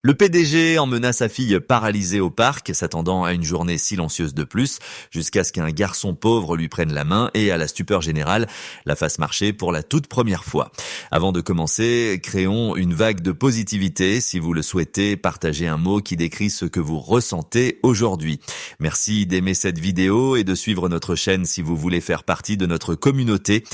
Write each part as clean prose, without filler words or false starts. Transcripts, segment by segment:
Le PDG emmena sa fille paralysée au parc, s'attendant à une journée silencieuse de plus, jusqu'à ce qu'un garçon pauvre lui prenne la main et, à la stupeur générale, la fasse marcher pour la toute première fois. Avant de commencer, créons une vague de positivité. Si vous le souhaitez, partagez un mot qui décrit ce que vous ressentez aujourd'hui. Merci d'aimer cette vidéo et de suivre notre chaîne si vous voulez faire partie de notre communauté.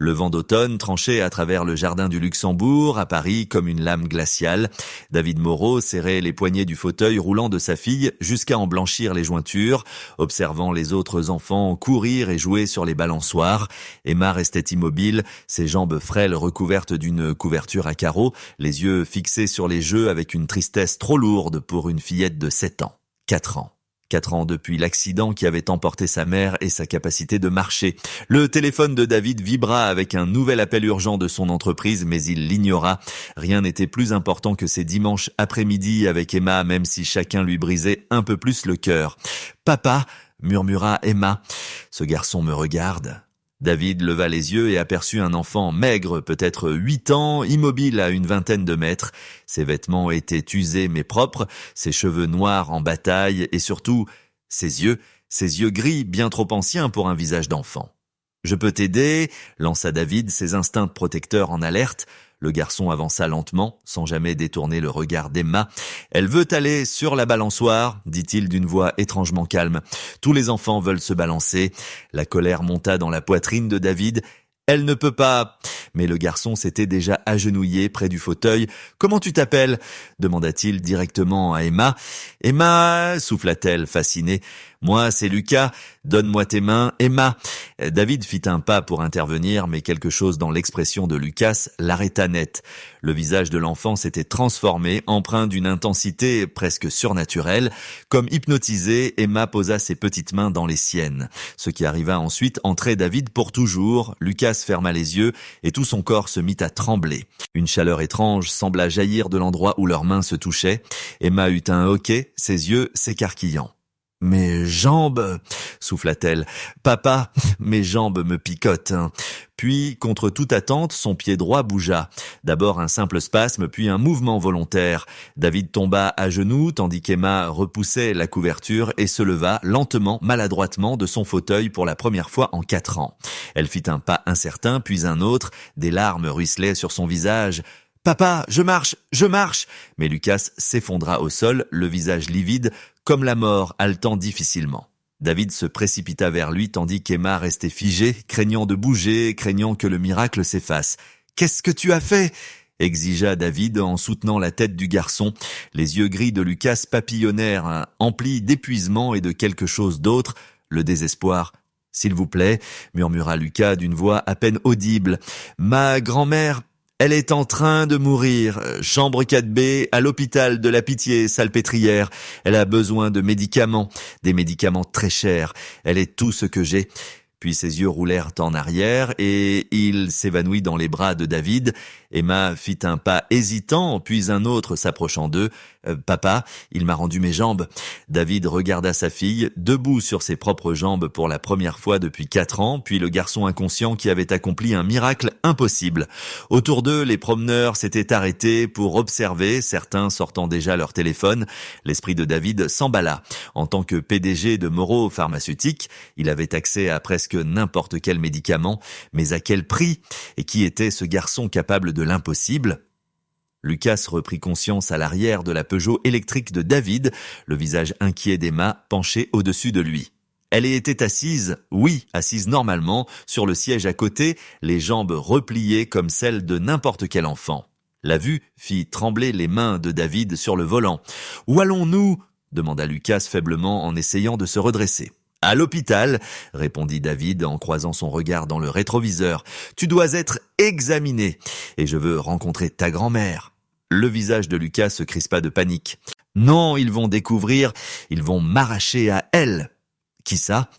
Le vent d'automne tranchait à travers le jardin du Luxembourg, à Paris, comme une lame glaciale. David Moreau serrait les poignets du fauteuil roulant de sa fille jusqu'à en blanchir les jointures, observant les autres enfants courir et jouer sur les balançoires. Emma restait immobile, ses jambes frêles recouvertes d'une couverture à carreaux, les yeux fixés sur les jeux avec une tristesse trop lourde pour une fillette de 7 ans. 4 ans. 4 ans depuis l'accident qui avait emporté sa mère et sa capacité de marcher. Le téléphone de David vibra avec un nouvel appel urgent de son entreprise, mais il l'ignora. Rien n'était plus important que ces dimanches après-midi avec Emma, même si chacun lui brisait un peu plus le cœur. « Papa !» murmura Emma. « Ce garçon me regarde. » David leva les yeux et aperçut un enfant maigre, peut-être 8 ans, immobile à une vingtaine de mètres. Ses vêtements étaient usés mais propres, ses cheveux noirs en bataille et surtout ses yeux gris bien trop anciens pour un visage d'enfant. « Je peux t'aider ?» lança David, ses instincts protecteurs en alerte. Le garçon avança lentement, sans jamais détourner le regard d'Emma. « Elle veut aller sur la balançoire », dit-il d'une voix étrangement calme. « Tous les enfants veulent se balancer. » La colère monta dans la poitrine de David. « Elle ne peut pas !» Mais le garçon s'était déjà agenouillé près du fauteuil. « Comment tu t'appelles ?» demanda-t-il directement à Emma. « Emma !» souffla-t-elle, fascinée. « Moi, c'est Lucas. Donne-moi tes mains, Emma !» David fit un pas pour intervenir, mais quelque chose dans l'expression de Lucas l'arrêta net. Le visage de l'enfant s'était transformé, empreint d'une intensité presque surnaturelle. Comme hypnotisée, Emma posa ses petites mains dans les siennes. Ce qui arriva ensuite entrait David pour toujours. Lucas ferma les yeux et tout son corps se mit à trembler. Une chaleur étrange sembla jaillir de l'endroit où leurs mains se touchaient. Emma eut un hoquet, ses yeux s'écarquillant. « Mes jambes !» souffla-t-elle. « Papa, mes jambes me picotent. » Puis, contre toute attente, son pied droit bougea. D'abord un simple spasme, puis un mouvement volontaire. David tomba à genoux, tandis qu'Emma repoussait la couverture et se leva lentement, maladroitement, de son fauteuil pour la première fois en 4 ans. Elle fit un pas incertain, puis un autre. Des larmes ruisselaient sur son visage. « Papa, je marche !» Mais Lucas s'effondra au sol, le visage livide, comme la mort, haletant difficilement. David se précipita vers lui tandis qu'Emma restait figée, craignant de bouger, craignant que le miracle s'efface. « Qu'est-ce que tu as fait ?» exigea David en soutenant la tête du garçon. Les yeux gris de Lucas papillonnèrent, emplis d'épuisement et de quelque chose d'autre, le désespoir. « S'il vous plaît » murmura Lucas d'une voix à peine audible. « Ma grand-mère... Elle est en train de mourir. Chambre 4B, à l'hôpital de la Pitié-Salpêtrière. Elle a besoin de médicaments, des médicaments très chers. Elle est tout ce que j'ai. » Puis ses yeux roulèrent en arrière et il s'évanouit dans les bras de David. Emma fit un pas hésitant, puis un autre s'approchant d'eux. « Papa, il m'a rendu mes jambes. » David regarda sa fille, debout sur ses propres jambes pour la première fois depuis 4 ans, puis le garçon inconscient qui avait accompli un miracle impossible. Autour d'eux, les promeneurs s'étaient arrêtés pour observer, certains sortant déjà leur téléphone. L'esprit de David s'emballa. En tant que PDG de Moreau Pharmaceutique, il avait accès à presque n'importe quel médicament, mais à quel prix? Et qui était ce garçon capable de l'impossible? Lucas reprit conscience à l'arrière de la Peugeot électrique de David, le visage inquiet d'Emma penché au-dessus de lui. Elle y était assise, oui, assise normalement, sur le siège à côté, les jambes repliées comme celles de n'importe quel enfant. La vue fit trembler les mains de David sur le volant. « Où allons-nous » demanda Lucas faiblement en essayant de se redresser. « À l'hôpital » répondit David en croisant son regard dans le rétroviseur. « Tu dois être examiné et je veux rencontrer ta grand-mère. » Le visage de Lucas se crispa de panique. « Non, ils vont découvrir, ils vont m'arracher à elle. » « Qui ça ?»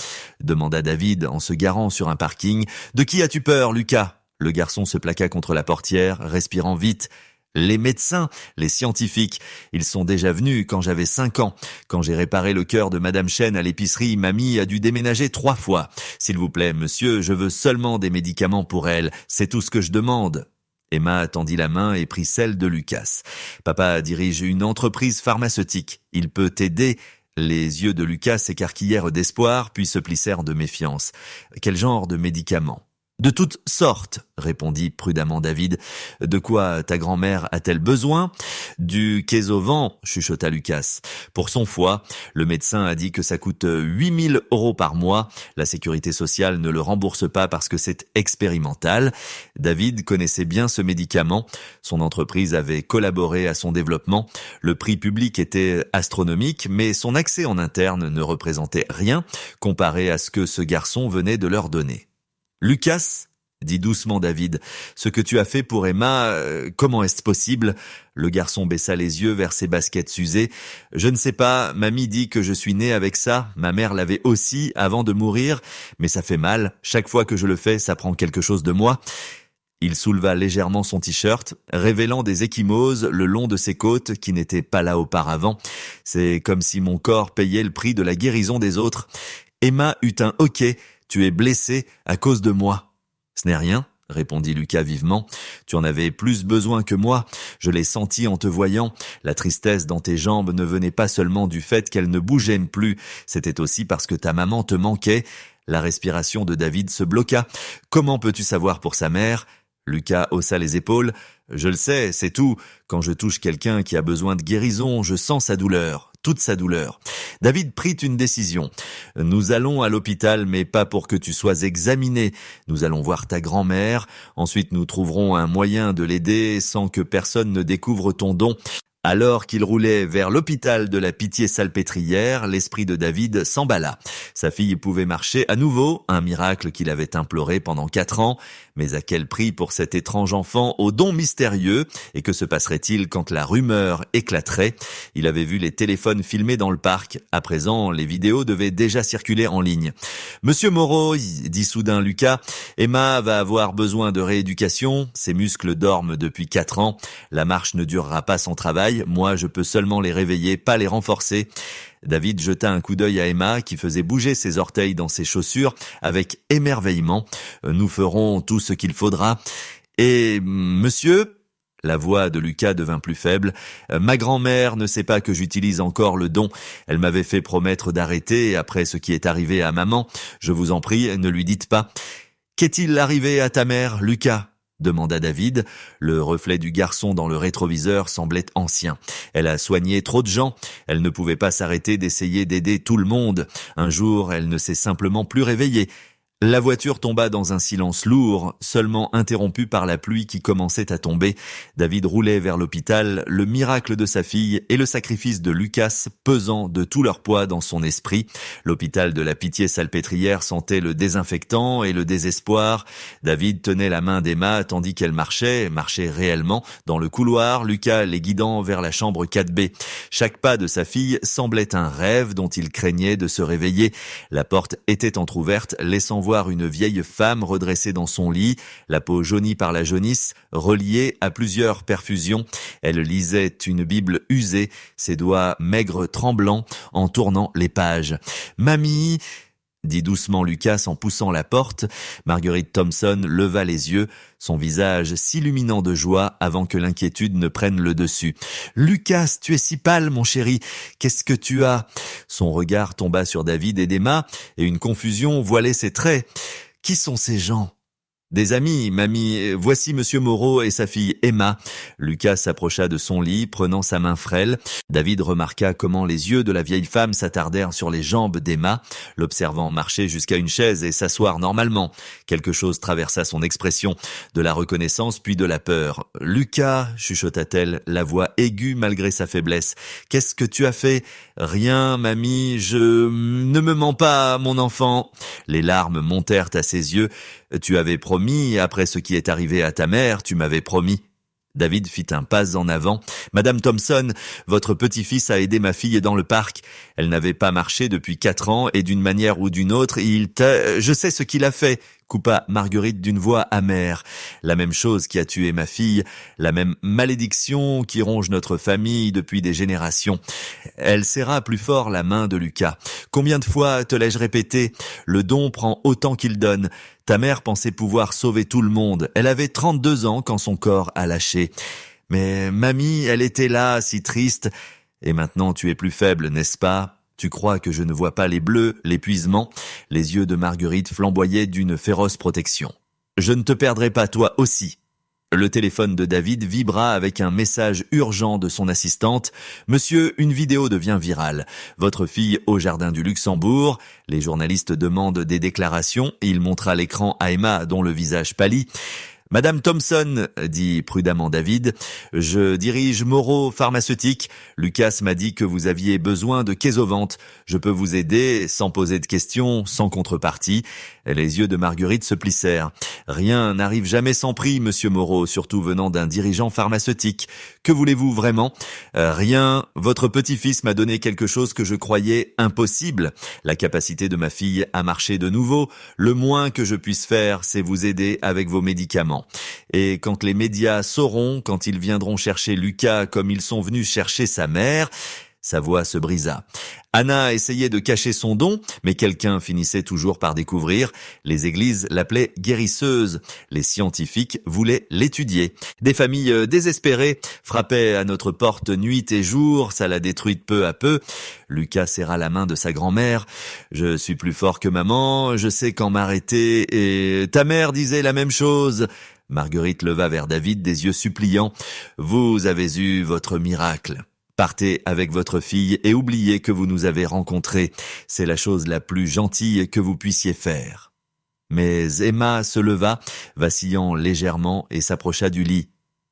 demanda David en se garant sur un parking. « De qui as-tu peur, Lucas ?» Le garçon se plaqua contre la portière, respirant vite. « Les médecins, les scientifiques, ils sont déjà venus quand j'avais 5 ans. Quand j'ai réparé le cœur de Madame Chen à l'épicerie, mamie a dû déménager 3 fois. S'il vous plaît, monsieur, je veux seulement des médicaments pour elle, c'est tout ce que je demande. » Emma tendit la main et prit celle de Lucas. Papa dirige une entreprise pharmaceutique. Il peut t'aider. Les yeux de Lucas s'écarquillèrent d'espoir, puis se plissèrent de méfiance. Quel genre de médicaments ? De toutes sortes, répondit prudemment David. De quoi ta grand-mère a-t-elle besoin ? Du Késovan, chuchota Lucas. Pour son foie, le médecin a dit que ça coûte 8 000 € par mois. La sécurité sociale ne le rembourse pas parce que c'est expérimental. David connaissait bien ce médicament. Son entreprise avait collaboré à son développement. Le prix public était astronomique, mais son accès en interne ne représentait rien comparé à ce que ce garçon venait de leur donner. Lucas, dit doucement David, ce que tu as fait pour Emma, comment est-ce possible ? Le garçon baissa les yeux vers ses baskets usées. Je ne sais pas, mamie dit que je suis né avec ça, ma mère l'avait aussi avant de mourir, mais ça fait mal, chaque fois que je le fais, ça prend quelque chose de moi. Il souleva légèrement son t-shirt, révélant des ecchymoses le long de ses côtes qui n'étaient pas là auparavant. C'est comme si mon corps payait le prix de la guérison des autres. Emma eut un hoquet. Tu es blessé à cause de moi. Ce n'est rien, répondit Lucas vivement. Tu en avais plus besoin que moi. Je l'ai senti en te voyant. La tristesse dans tes jambes ne venait pas seulement du fait qu'elles ne bougeaient plus. C'était aussi parce que ta maman te manquait. La respiration de David se bloqua. Comment peux-tu savoir pour sa mère ? Lucas haussa les épaules. Je le sais, c'est tout. Quand je touche quelqu'un qui a besoin de guérison, je sens sa douleur. Toute sa douleur. David prit une décision. Nous allons à l'hôpital, mais pas pour que tu sois examiné. Nous allons voir ta grand-mère. Ensuite, nous trouverons un moyen de l'aider sans que personne ne découvre ton don. Alors qu'il roulait vers l'hôpital de la Pitié-Salpêtrière, l'esprit de David s'emballa. Sa fille pouvait marcher à nouveau, un miracle qu'il avait imploré pendant 4 ans. Mais à quel prix pour cet étrange enfant au don mystérieux ? Et que se passerait-il quand la rumeur éclaterait ? Il avait vu les téléphones filmés dans le parc. À présent, les vidéos devaient déjà circuler en ligne. « Monsieur Moreau, dit soudain Lucas, Emma va avoir besoin de rééducation. Ses muscles dorment depuis 4 ans. La marche ne durera pas sans travail. Moi, je peux seulement les réveiller, pas les renforcer. » David jeta un coup d'œil à Emma qui faisait bouger ses orteils dans ses chaussures avec émerveillement. « Nous ferons tout ce qu'il faudra. » « Et monsieur ?» La voix de Lucas devint plus faible. « Ma grand-mère ne sait pas que j'utilise encore le don. Elle m'avait fait promettre d'arrêter après ce qui est arrivé à maman. Je vous en prie, ne lui dites pas. »« Qu'est-il arrivé à ta mère, Lucas ?» demanda David. Le reflet du garçon dans le rétroviseur semblait ancien. Elle a soigné trop de gens. Elle ne pouvait pas s'arrêter d'essayer d'aider tout le monde. Un jour, elle ne s'est simplement plus réveillée. La voiture tomba dans un silence lourd, seulement interrompu par la pluie qui commençait à tomber. David roulait vers l'hôpital, le miracle de sa fille et le sacrifice de Lucas pesant de tout leur poids dans son esprit. L'hôpital de la Pitié-Salpêtrière sentait le désinfectant et le désespoir. David tenait la main d'Emma tandis qu'elle marchait réellement, dans le couloir, Lucas les guidant vers la chambre 4B. Chaque pas de sa fille semblait un rêve dont il craignait de se réveiller. La porte était entr'ouverte, laissant voir une vieille femme redressée dans son lit, la peau jaunie par la jaunisse, reliée à plusieurs perfusions. Elle lisait une Bible usée, ses doigts maigres tremblants en tournant les pages. « Mamie !» dit doucement Lucas en poussant la porte. Marguerite Thompson leva les yeux, son visage s'illuminant de joie avant que l'inquiétude ne prenne le dessus. « Lucas, tu es si pâle, mon chéri. Qu'est-ce que tu as ?» Son regard tomba sur David et d'Emma, et une confusion voilait ses traits. « Qui sont ces gens ?» Des amis, mamie, voici monsieur Moreau et sa fille Emma. Lucas s'approcha de son lit, prenant sa main frêle. David remarqua comment les yeux de la vieille femme s'attardèrent sur les jambes d'Emma, l'observant marcher jusqu'à une chaise et s'asseoir normalement. Quelque chose traversa son expression, de la reconnaissance puis de la peur. « Lucas, chuchota-t-elle, la voix aiguë malgré sa faiblesse. Qu'est-ce que tu as fait ? Rien, mamie, ne me mens pas, mon enfant. » Les larmes montèrent à ses yeux. « Tu avais promis, après ce qui est arrivé à ta mère, tu m'avais promis. » David fit un pas en avant. « Madame Thompson, votre petit-fils a aidé ma fille dans le parc. Elle n'avait pas marché depuis 4 ans et d'une manière ou d'une autre, je sais ce qu'il a fait. coupa Marguerite d'une voix amère. La même chose qui a tué ma fille, la même malédiction qui ronge notre famille depuis des générations. Elle serra plus fort la main de Lucas. Combien de fois te l'ai-je répété? Le don prend autant qu'il donne. Ta mère pensait pouvoir sauver tout le monde. Elle avait 32 ans quand son corps a lâché. Mais mamie, elle était là, si triste. Et maintenant tu es plus faible, n'est-ce pas? Tu crois que je ne vois pas les bleus, l'épuisement? Les yeux de Marguerite flamboyaient d'une féroce protection. Je ne te perdrai pas, toi aussi. Le téléphone de David vibra avec un message urgent de son assistante. Monsieur, une vidéo devient virale. Votre fille au jardin du Luxembourg. Les journalistes demandent des déclarations. Il montra l'écran à Emma, dont le visage pâlit. Madame Thompson, dit prudemment David, je dirige Moreau Pharmaceutique. Lucas m'a dit que vous aviez besoin de Quesovante. Je peux vous aider sans poser de questions, sans contrepartie. Les yeux de Marguerite se plissèrent. Rien n'arrive jamais sans prix, monsieur Moreau, surtout venant d'un dirigeant pharmaceutique. Que voulez-vous vraiment? Rien. Votre petit-fils m'a donné quelque chose que je croyais impossible. La capacité de ma fille à marcher de nouveau. Le moins que je puisse faire, c'est vous aider avec vos médicaments. Et quand les médias sauront, quand ils viendront chercher Lucas comme ils sont venus chercher sa mère, sa voix se brisa. Anna essayait de cacher son don, mais quelqu'un finissait toujours par découvrir. Les églises l'appelaient guérisseuse. Les scientifiques voulaient l'étudier. Des familles désespérées frappaient à notre porte nuit et jour, ça l'a détruite peu à peu. Lucas serra la main de sa grand-mère. « Je suis plus fort que maman, je sais quand m'arrêter, et ta mère disait la même chose. » Marguerite leva vers David des yeux suppliants. « Vous avez eu votre miracle. » Partez avec votre fille et oubliez que vous nous avez rencontrés. C'est la chose la plus gentille que vous puissiez faire. Mais Emma se leva, vacillant légèrement, et s'approcha du lit.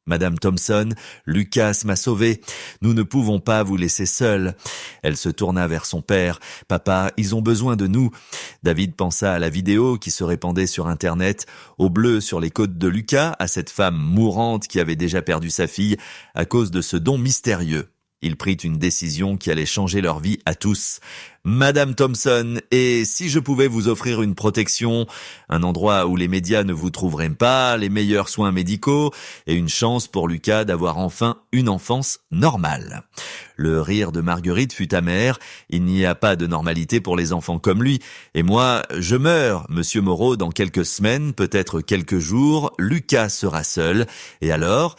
Madame Thompson, Lucas m'a sauvée. Nous ne pouvons pas vous laisser seuls. Elle se tourna vers son père. Papa, ils ont besoin de nous. David pensa à la vidéo qui se répandait sur Internet, au bleu sur les côtes de Lucas, à cette femme mourante qui avait déjà perdu sa fille à cause de ce don mystérieux. Il prit une décision qui allait changer leur vie à tous. Madame Thompson, et si je pouvais vous offrir une protection, un endroit où les médias ne vous trouveraient pas, les meilleurs soins médicaux, et une chance pour Lucas d'avoir enfin une enfance normale. Le rire de Marguerite fut amer. Il n'y a pas de normalité pour les enfants comme lui. Et moi, je meurs, monsieur Moreau, dans quelques semaines, peut-être quelques jours. Lucas sera seul. Et alors ?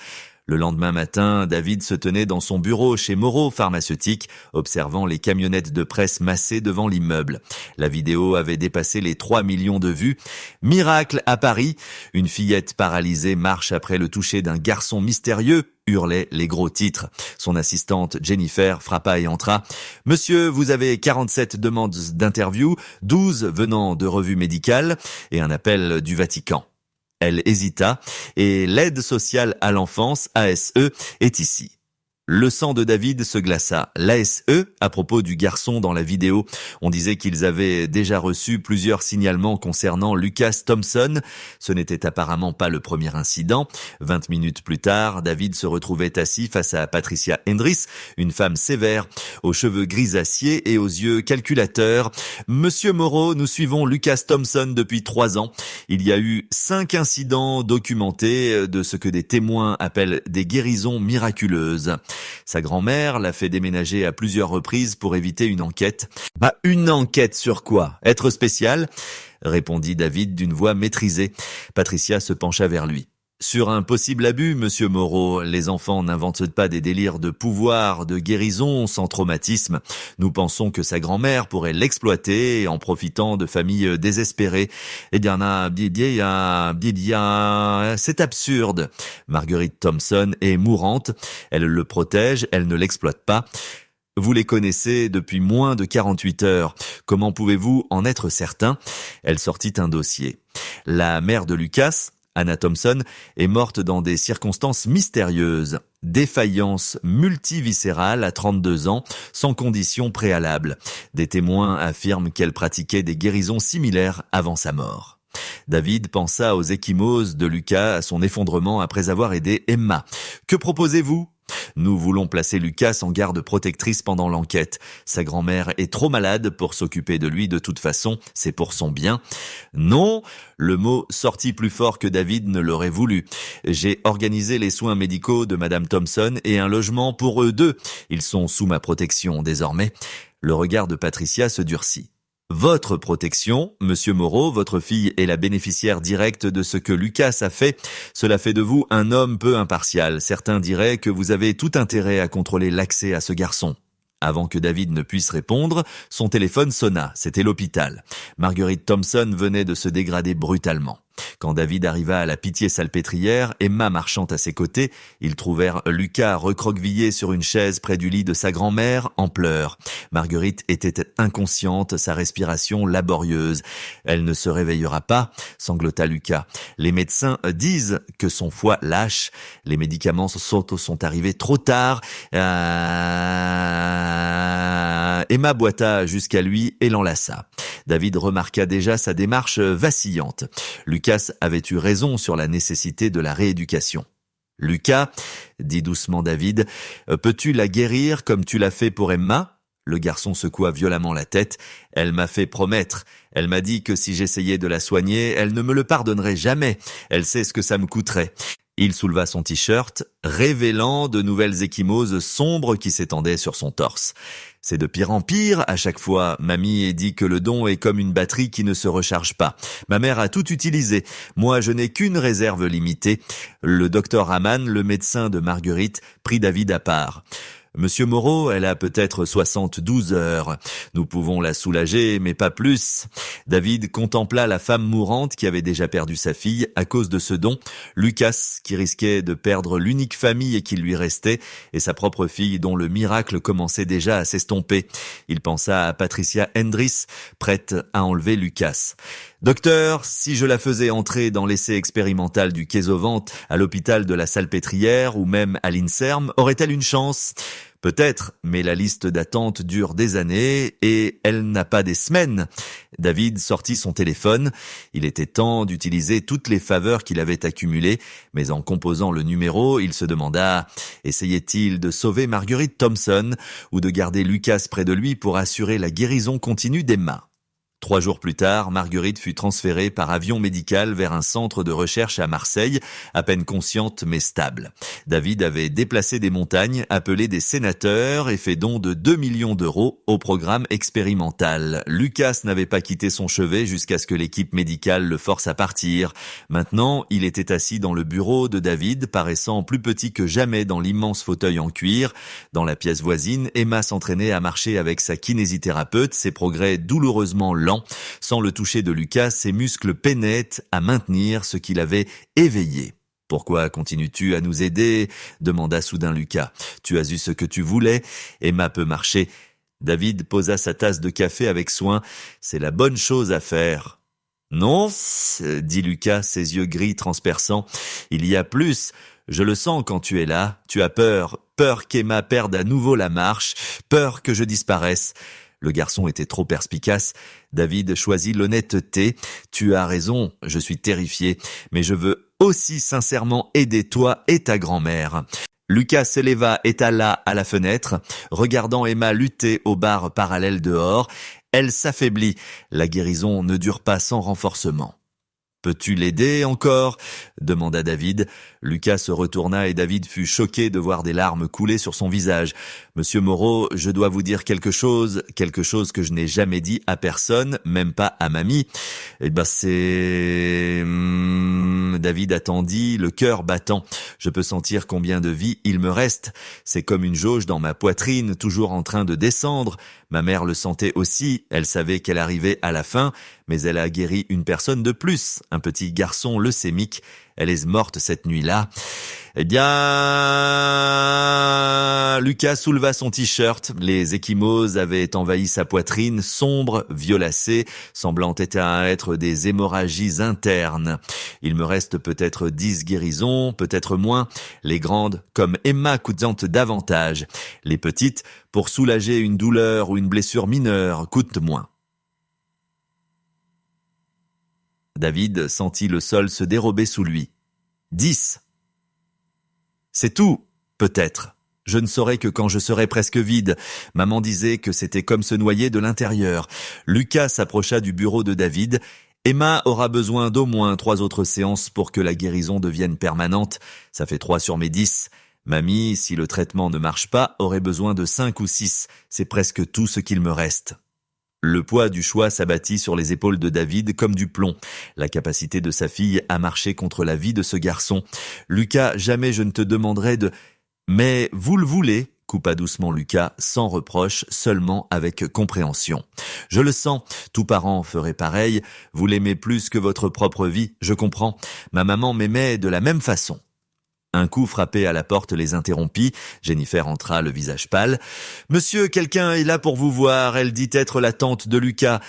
Le lendemain matin, David se tenait dans son bureau chez Moreau Pharmaceutique, observant les camionnettes de presse massées devant l'immeuble. La vidéo avait dépassé les 3 millions de vues. Miracle à Paris, une fillette paralysée marche après le toucher d'un garçon mystérieux, hurlaient les gros titres. Son assistante Jennifer frappa et entra. « Monsieur, vous avez 47 demandes d'interview, 12 venant de revues médicales et un appel du Vatican. » Elle hésita, et l'aide sociale à l'enfance, ASE, est ici. Le sang de David se glaça. L'ASE, à propos du garçon dans la vidéo, on disait qu'ils avaient déjà reçu plusieurs signalements concernant Lucas Thompson. Ce n'était apparemment pas le premier incident. 20 minutes plus tard, David se retrouvait assis face à Patricia Hendris, une femme sévère, aux cheveux grisaciers et aux yeux calculateurs. « Monsieur Moreau, nous suivons Lucas Thompson depuis 3 ans. Il y a eu 5 incidents documentés de ce que des témoins appellent des guérisons miraculeuses. » Sa grand-mère l'a fait déménager à plusieurs reprises pour éviter une enquête. « Bah, une enquête sur quoi? Être spécial ?» répondit David d'une voix maîtrisée. Patricia se pencha vers lui. Sur un possible abus, monsieur Moreau, les enfants n'inventent pas des délires de pouvoir, de guérison sans traumatisme. Nous pensons que sa grand-mère pourrait l'exploiter en profitant de familles désespérées. Eh bien, c'est absurde. Marguerite Thompson est mourante. Elle le protège, elle ne l'exploite pas. Vous les connaissez depuis moins de 48 heures. Comment pouvez-vous en être certain? Elle sortit un dossier. La mère de Lucas, Anna Thompson, est morte dans des circonstances mystérieuses. Défaillance multiviscérale à 32 ans, sans condition préalable. Des témoins affirment qu'elle pratiquait des guérisons similaires avant sa mort. David pensa aux ecchymoses de Lucas, à son effondrement après avoir aidé Emma. « Que proposez-vous ? Nous voulons placer Lucas en garde protectrice pendant l'enquête. Sa grand-mère est trop malade pour s'occuper de lui de toute façon, c'est pour son bien. Non, le mot sortit plus fort que David ne l'aurait voulu. J'ai organisé les soins médicaux de Madame Thompson et un logement pour eux deux. Ils sont sous ma protection désormais. Le regard de Patricia se durcit. Votre protection, Monsieur Moreau, votre fille est la bénéficiaire directe de ce que Lucas a fait. Cela fait de vous un homme peu impartial. Certains diraient que vous avez tout intérêt à contrôler l'accès à ce garçon. Avant que David ne puisse répondre, son téléphone sonna. C'était l'hôpital. Marguerite Thompson venait de se dégrader brutalement. Quand David arriva à la Pitié-Salpêtrière, Emma marchant à ses côtés, ils trouvèrent Lucas recroquevillé sur une chaise près du lit de sa grand-mère, en pleurs. Marguerite était inconsciente, sa respiration laborieuse. « Elle ne se réveillera pas », sanglota Lucas. « Les médecins disent que son foie lâche. Les médicaments sont arrivés trop tard. » Emma boita jusqu'à lui et l'enlaça. David remarqua déjà sa démarche vacillante. Lucas avait eu raison sur la nécessité de la rééducation. « Lucas, dit doucement David, peux-tu la guérir comme tu l'as fait pour Emma ?» Le garçon secoua violemment la tête. « Elle m'a fait promettre. Elle m'a dit que si j'essayais de la soigner, elle ne me le pardonnerait jamais. Elle sait ce que ça me coûterait. » Il souleva son t-shirt, révélant de nouvelles ecchymoses sombres qui s'étendaient sur son torse. C'est de pire en pire, à chaque fois. Mamie dit que le don est comme une batterie qui ne se recharge pas. Ma mère a tout utilisé. Moi, je n'ai qu'une réserve limitée. Le docteur Hamann, le médecin de Marguerite, prit David à part. Monsieur Moreau, elle a peut-être 72 heures. Nous pouvons la soulager, mais pas plus. David contempla la femme mourante qui avait déjà perdu sa fille à cause de ce don, Lucas qui risquait de perdre l'unique famille qui lui restait, et sa propre fille dont le miracle commençait déjà à s'estomper. Il pensa à Patricia Hendris, prête à enlever Lucas. Docteur, si je la faisais entrer dans l'essai expérimental du Kézovant à l'hôpital de la Salpêtrière ou même à l'INSERM, aurait-elle une chance ? Peut-être, mais la liste d'attente dure des années et elle n'a pas des semaines. David sortit son téléphone. Il était temps d'utiliser toutes les faveurs qu'il avait accumulées, mais en composant le numéro, il se demanda, essayait-il de sauver Marguerite Thompson ou de garder Lucas près de lui pour assurer la guérison continue d'Emma ? 3 jours plus tard, Marguerite fut transférée par avion médical vers un centre de recherche à Marseille, à peine consciente mais stable. David avait déplacé des montagnes, appelé des sénateurs et fait don de 2 millions d'euros au programme expérimental. Lucas n'avait pas quitté son chevet jusqu'à ce que l'équipe médicale le force à partir. Maintenant, il était assis dans le bureau de David, paraissant plus petit que jamais dans l'immense fauteuil en cuir. Dans la pièce voisine, Emma s'entraînait à marcher avec sa kinésithérapeute, ses progrès douloureusement lents. Sans le toucher de Lucas, ses muscles peinaient à maintenir ce qu'il avait éveillé. « Pourquoi continues-tu à nous aider ?» demanda soudain Lucas. « Tu as eu ce que tu voulais. Emma peut marcher. » David posa sa tasse de café avec soin. « C'est la bonne chose à faire. »« Non, dit Lucas, ses yeux gris transperçants. Il y a plus. Je le sens quand tu es là. Tu as peur. Peur qu'Emma perde à nouveau la marche. Peur que je disparaisse. » Le garçon était trop perspicace. David choisit l'honnêteté. « Tu as raison, je suis terrifié, mais je veux aussi sincèrement aider toi et ta grand-mère. » Lucas s'éleva et alla à la fenêtre, regardant Emma lutter au bar parallèle dehors. Elle s'affaiblit. La guérison ne dure pas sans renforcement. « Peux-tu l'aider encore ?» demanda David. Lucas se retourna et David fut choqué de voir des larmes couler sur son visage. « Monsieur Moreau, je dois vous dire quelque chose que je n'ai jamais dit à personne, même pas à mamie. » Eh ben c'est... David attendit, le cœur battant. Je peux sentir combien de vie il me reste. C'est comme une jauge dans ma poitrine, toujours en train de descendre. Ma mère le sentait aussi, elle savait qu'elle arrivait à la fin, mais elle a guéri une personne de plus, un petit garçon leucémique. Elle est morte cette nuit-là. Eh bien, Lucas souleva son t-shirt. Les ecchymoses avaient envahi sa poitrine, sombre, violacée, semblant être des hémorragies internes. Il me reste peut-être 10 guérisons, peut-être moins. Les grandes, comme Emma, coûtent davantage. Les petites, pour soulager une douleur ou une blessure mineure, coûtent moins. David sentit le sol se dérober sous lui. 10. C'est tout, peut-être. Je ne saurais que quand je serais presque vide. Maman disait que c'était comme se noyer de l'intérieur. Lucas s'approcha du bureau de David. Emma aura besoin d'au moins 3 autres séances pour que la guérison devienne permanente. Ça fait 3 sur mes 10. Mamie, si le traitement ne marche pas, aurait besoin de 5 ou 6. C'est presque tout ce qu'il me reste. Le poids du choix s'abattit sur les épaules de David comme du plomb. La capacité de sa fille à marcher contre la vie de ce garçon. Lucas, jamais je ne te demanderai de... Mais vous le voulez, coupa doucement Lucas, sans reproche, seulement avec compréhension. Je le sens, tout parent ferait pareil, vous l'aimez plus que votre propre vie, je comprends. Ma maman m'aimait de la même façon. Un coup frappé à la porte les interrompit. Jennifer entra, le visage pâle. « Monsieur, quelqu'un est là pour vous voir, elle dit être la tante de Lucas. »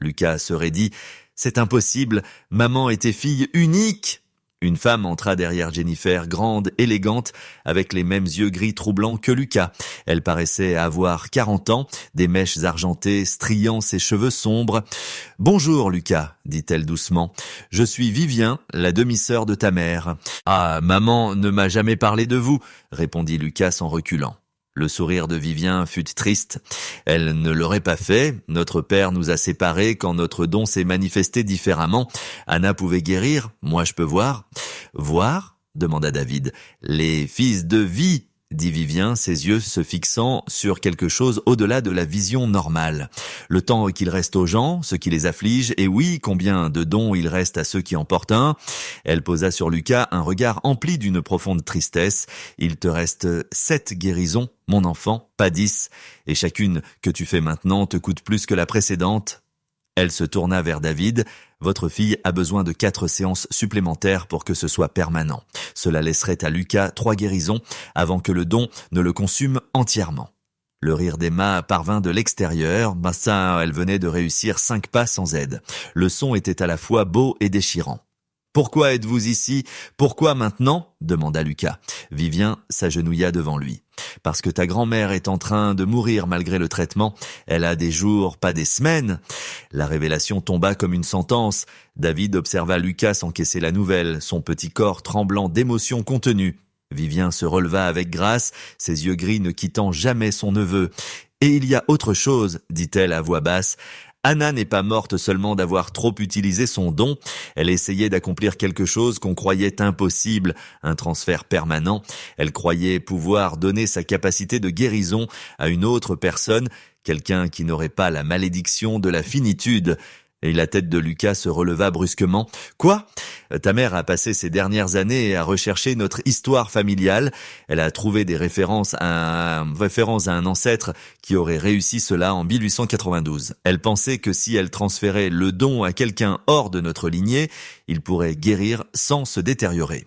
Lucas se raidit. « C'est impossible, maman était fille unique !» Une femme entra derrière Jennifer, grande, élégante, avec les mêmes yeux gris troublants que Lucas. Elle paraissait avoir 40 ans, des mèches argentées striant ses cheveux sombres. « Bonjour Lucas, dit-elle doucement. Je suis Vivien, la demi-sœur de ta mère. »« Ah, maman ne m'a jamais parlé de vous, » répondit Lucas en reculant. Le sourire de Vivien fut triste. Elle ne l'aurait pas fait. Notre père nous a séparés quand notre don s'est manifesté différemment. Anna pouvait guérir, moi je peux voir. Voir ? Demanda David. Les fils de vie, dit Vivien, ses yeux se fixant sur quelque chose au-delà de la vision normale. Le temps qu'il reste aux gens, ce qui les afflige, et oui, combien de dons il reste à ceux qui en portent un. Elle posa sur Lucas un regard empli d'une profonde tristesse. Il te reste 7 guérisons, mon enfant, pas 10, et chacune que tu fais maintenant te coûte plus que la précédente. Elle se tourna vers David. Votre fille a besoin de 4 séances supplémentaires pour que ce soit permanent. Cela laisserait à Lucas 3 guérisons avant que le don ne le consume entièrement. Le rire d'Emma parvint de l'extérieur. Ça, elle venait de réussir 5 pas sans aide. Le son était à la fois beau et déchirant. « Pourquoi êtes-vous ici ? Pourquoi maintenant ?» demanda Lucas. Vivien s'agenouilla devant lui. « Parce que ta grand-mère est en train de mourir malgré le traitement. Elle a des jours, pas des semaines. » La révélation tomba comme une sentence. David observa Lucas encaisser la nouvelle, son petit corps tremblant d'émotions contenues. Vivien se releva avec grâce, ses yeux gris ne quittant jamais son neveu. « Et il y a autre chose, dit-elle à voix basse. Anna n'est pas morte seulement d'avoir trop utilisé son don, elle essayait d'accomplir quelque chose qu'on croyait impossible, un transfert permanent. Elle croyait pouvoir donner sa capacité de guérison à une autre personne, quelqu'un qui n'aurait pas la malédiction de la finitude. » Et la tête de Lucas se releva brusquement. « Quoi ? Ta mère a passé ces dernières années à rechercher notre histoire familiale. Elle a trouvé des références à un ancêtre qui aurait réussi cela en 1892. Elle pensait que si elle transférait le don à quelqu'un hors de notre lignée, il pourrait guérir sans se détériorer. »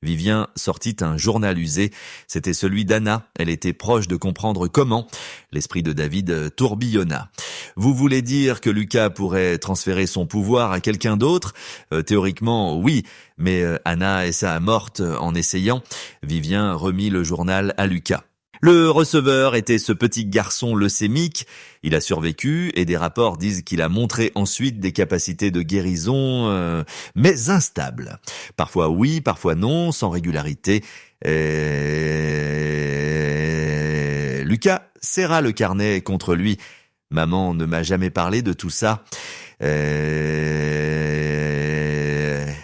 Vivien sortit un journal usé. C'était celui d'Anna. Elle était proche de comprendre comment. L'esprit de David tourbillonna. « Vous voulez dire que Lucas pourrait transférer son pouvoir à quelqu'un d'autre ? Théoriquement, oui, mais Anna est morte en essayant. » Vivien remit le journal à Lucas. Le receveur était ce petit garçon leucémique. Il a survécu et des rapports disent qu'il a montré ensuite des capacités de guérison, mais instables. Parfois oui, parfois non, sans régularité. Lucas serra le carnet contre lui. Maman ne m'a jamais parlé de tout ça.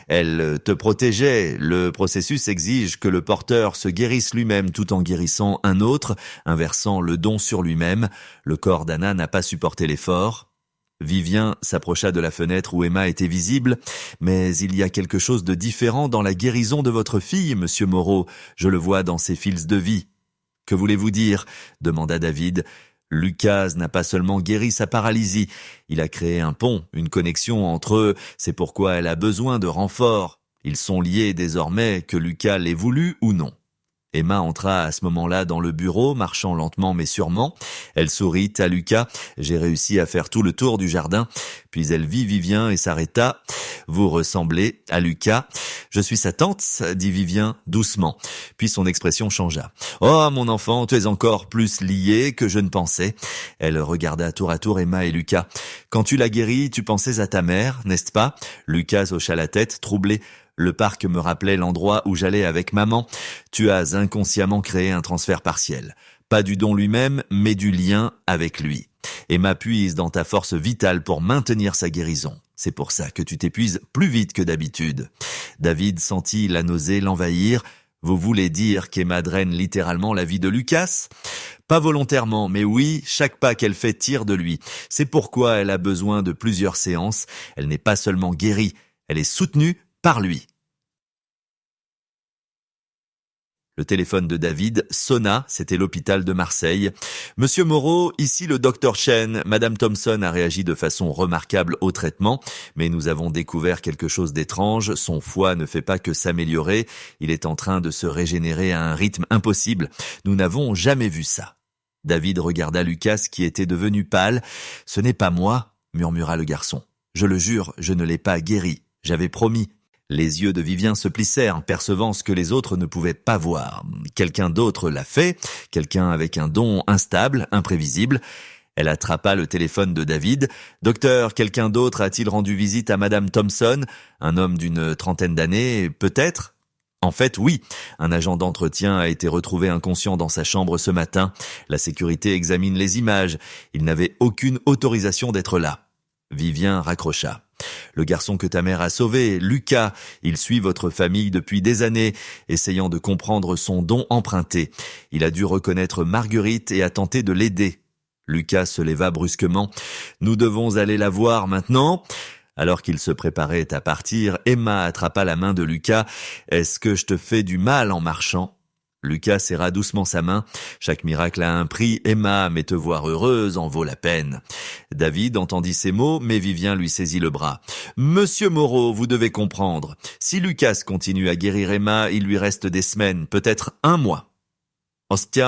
Elle te protégeait. Le processus exige que le porteur se guérisse lui-même tout en guérissant un autre, inversant le don sur lui-même. Le corps d'Anna n'a pas supporté l'effort. Vivien s'approcha de la fenêtre où Emma était visible. « Mais il y a quelque chose de différent dans la guérison de votre fille, monsieur Moreau. Je le vois dans ses fils de vie. »« Que voulez-vous dire ?» demanda David. Lucas n'a pas seulement guéri sa paralysie, il a créé un pont, une connexion entre eux, c'est pourquoi elle a besoin de renforts. Ils sont liés désormais, que Lucas l'ait voulu ou non. Emma entra à ce moment-là dans le bureau, marchant lentement mais sûrement. Elle sourit à Lucas. « J'ai réussi à faire tout le tour du jardin. » Puis elle vit Vivien et s'arrêta. « Vous ressemblez à Lucas. »« Je suis sa tante, » dit Vivien doucement. Puis son expression changea. « Oh, mon enfant, tu es encore plus lié que je ne pensais. » Elle regarda tour à tour Emma et Lucas. « Quand tu l'as guérie, tu pensais à ta mère, n'est-ce pas ?» Lucas hocha la tête, troublé. « Le parc me rappelait l'endroit où j'allais avec maman. Tu as inconsciemment créé un transfert partiel. Pas du don lui-même, mais du lien avec lui. Emma puise dans ta force vitale pour maintenir sa guérison. C'est pour ça que tu t'épuises plus vite que d'habitude. David sentit la nausée l'envahir. Vous voulez dire qu'Emma draine littéralement la vie de Lucas ? Pas volontairement, mais oui, chaque pas qu'elle fait tire de lui. C'est pourquoi elle a besoin de plusieurs séances. Elle n'est pas seulement guérie, elle est soutenue par lui. Le téléphone de David sonna, c'était l'hôpital de Marseille. Monsieur Moreau, ici le docteur Chen. Madame Thompson a réagi de façon remarquable au traitement, mais nous avons découvert quelque chose d'étrange. Son foie ne fait pas que s'améliorer. Il est en train de se régénérer à un rythme impossible. Nous n'avons jamais vu ça. David regarda Lucas qui était devenu pâle. « Ce n'est pas moi, » murmura le garçon. « Je le jure, je ne l'ai pas guéri. J'avais promis. » Les yeux de Vivien se plissèrent, percevant ce que les autres ne pouvaient pas voir. Quelqu'un d'autre l'a fait, quelqu'un avec un don instable, imprévisible. Elle attrapa le téléphone de David. « Docteur, quelqu'un d'autre a-t-il rendu visite à Madame Thompson ? Un homme d'une trentaine d'années, peut-être ?» En fait, oui. Un agent d'entretien a été retrouvé inconscient dans sa chambre ce matin. La sécurité examine les images. Il n'avait aucune autorisation d'être là. Vivien raccrocha. « Le garçon que ta mère a sauvé, Lucas, il suit votre famille depuis des années, essayant de comprendre son don emprunté. Il a dû reconnaître Marguerite et a tenté de l'aider. » Lucas se leva brusquement. « Nous devons aller la voir maintenant ?» Alors qu'il se préparait à partir, Emma attrapa la main de Lucas. « Est-ce que je te fais du mal en marchant ?» Lucas serra doucement sa main. « Chaque miracle a un prix, Emma, mais te voir heureuse en vaut la peine. » David entendit ces mots, mais Vivien lui saisit le bras. « Monsieur Moreau, vous devez comprendre. Si Lucas continue à guérir Emma, il lui reste des semaines, peut-être un mois. » Hostia,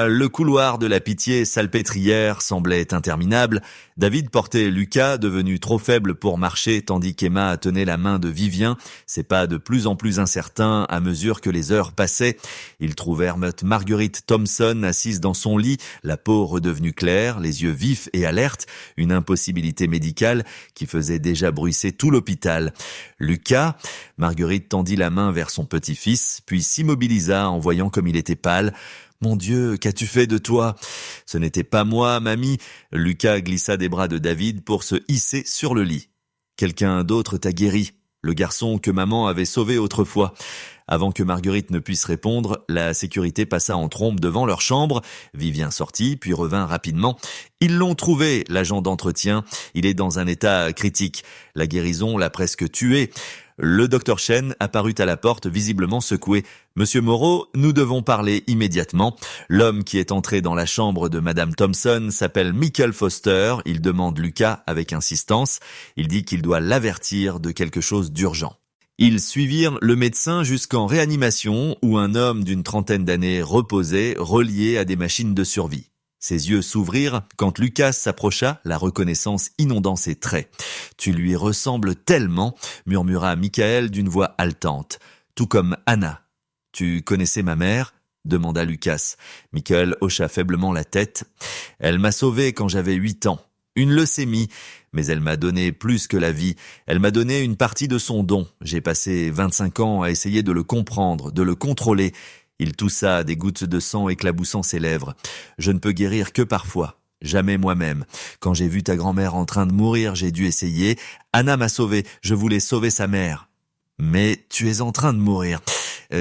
le couloir de la pitié salpêtrière semblait interminable. David portait Lucas, devenu trop faible pour marcher, tandis qu'Emma tenait la main de Vivien. Ses pas de plus en plus incertains à mesure que les heures passaient. Ils trouvèrent Marguerite Thompson assise dans son lit, la peau redevenue claire, les yeux vifs et alertes, une impossibilité médicale qui faisait déjà bruisser tout l'hôpital. Lucas, Marguerite tendit la main vers son petit-fils, puis s'immobilisa en voyant comme il était pâle. « Mon Dieu, qu'as-tu fait de toi ?»« Ce n'était pas moi, mamie. » Lucas glissa des bras de David pour se hisser sur le lit. « Quelqu'un d'autre t'a guéri, le garçon que maman avait sauvé autrefois. » Avant que Marguerite ne puisse répondre, la sécurité passa en trombe devant leur chambre. Vivien sortit, puis revint rapidement. « Ils l'ont trouvé, l'agent d'entretien. Il est dans un état critique. La guérison l'a presque tué. » Le docteur Chen apparut à la porte, visiblement secoué. « Monsieur Moreau, nous devons parler immédiatement. L'homme qui est entré dans la chambre de Madame Thompson s'appelle Michael Foster. Il demande Lucas avec insistance. Il dit qu'il doit l'avertir de quelque chose d'urgent. » Ils suivirent le médecin jusqu'en réanimation où un homme d'une trentaine d'années reposait, relié à des machines de survie. Ses yeux s'ouvrirent quand Lucas s'approcha, la reconnaissance inondant ses traits. « Tu lui ressembles tellement » murmura Michael d'une voix haletante. « Tout comme Anna. »« Tu connaissais ma mère ?» demanda Lucas. Michael hocha faiblement la tête. « Elle m'a sauvé quand j'avais 8 ans. Une leucémie, mais elle m'a donné plus que la vie. Elle m'a donné une partie de son don. J'ai passé 25 ans à essayer de le comprendre, de le contrôler. » Il toussa, des gouttes de sang éclaboussant ses lèvres. « Je ne peux guérir que parfois, jamais moi-même. Quand j'ai vu ta grand-mère en train de mourir, j'ai dû essayer. Anna m'a sauvé, je voulais sauver sa mère. »« Mais tu es en train de mourir, »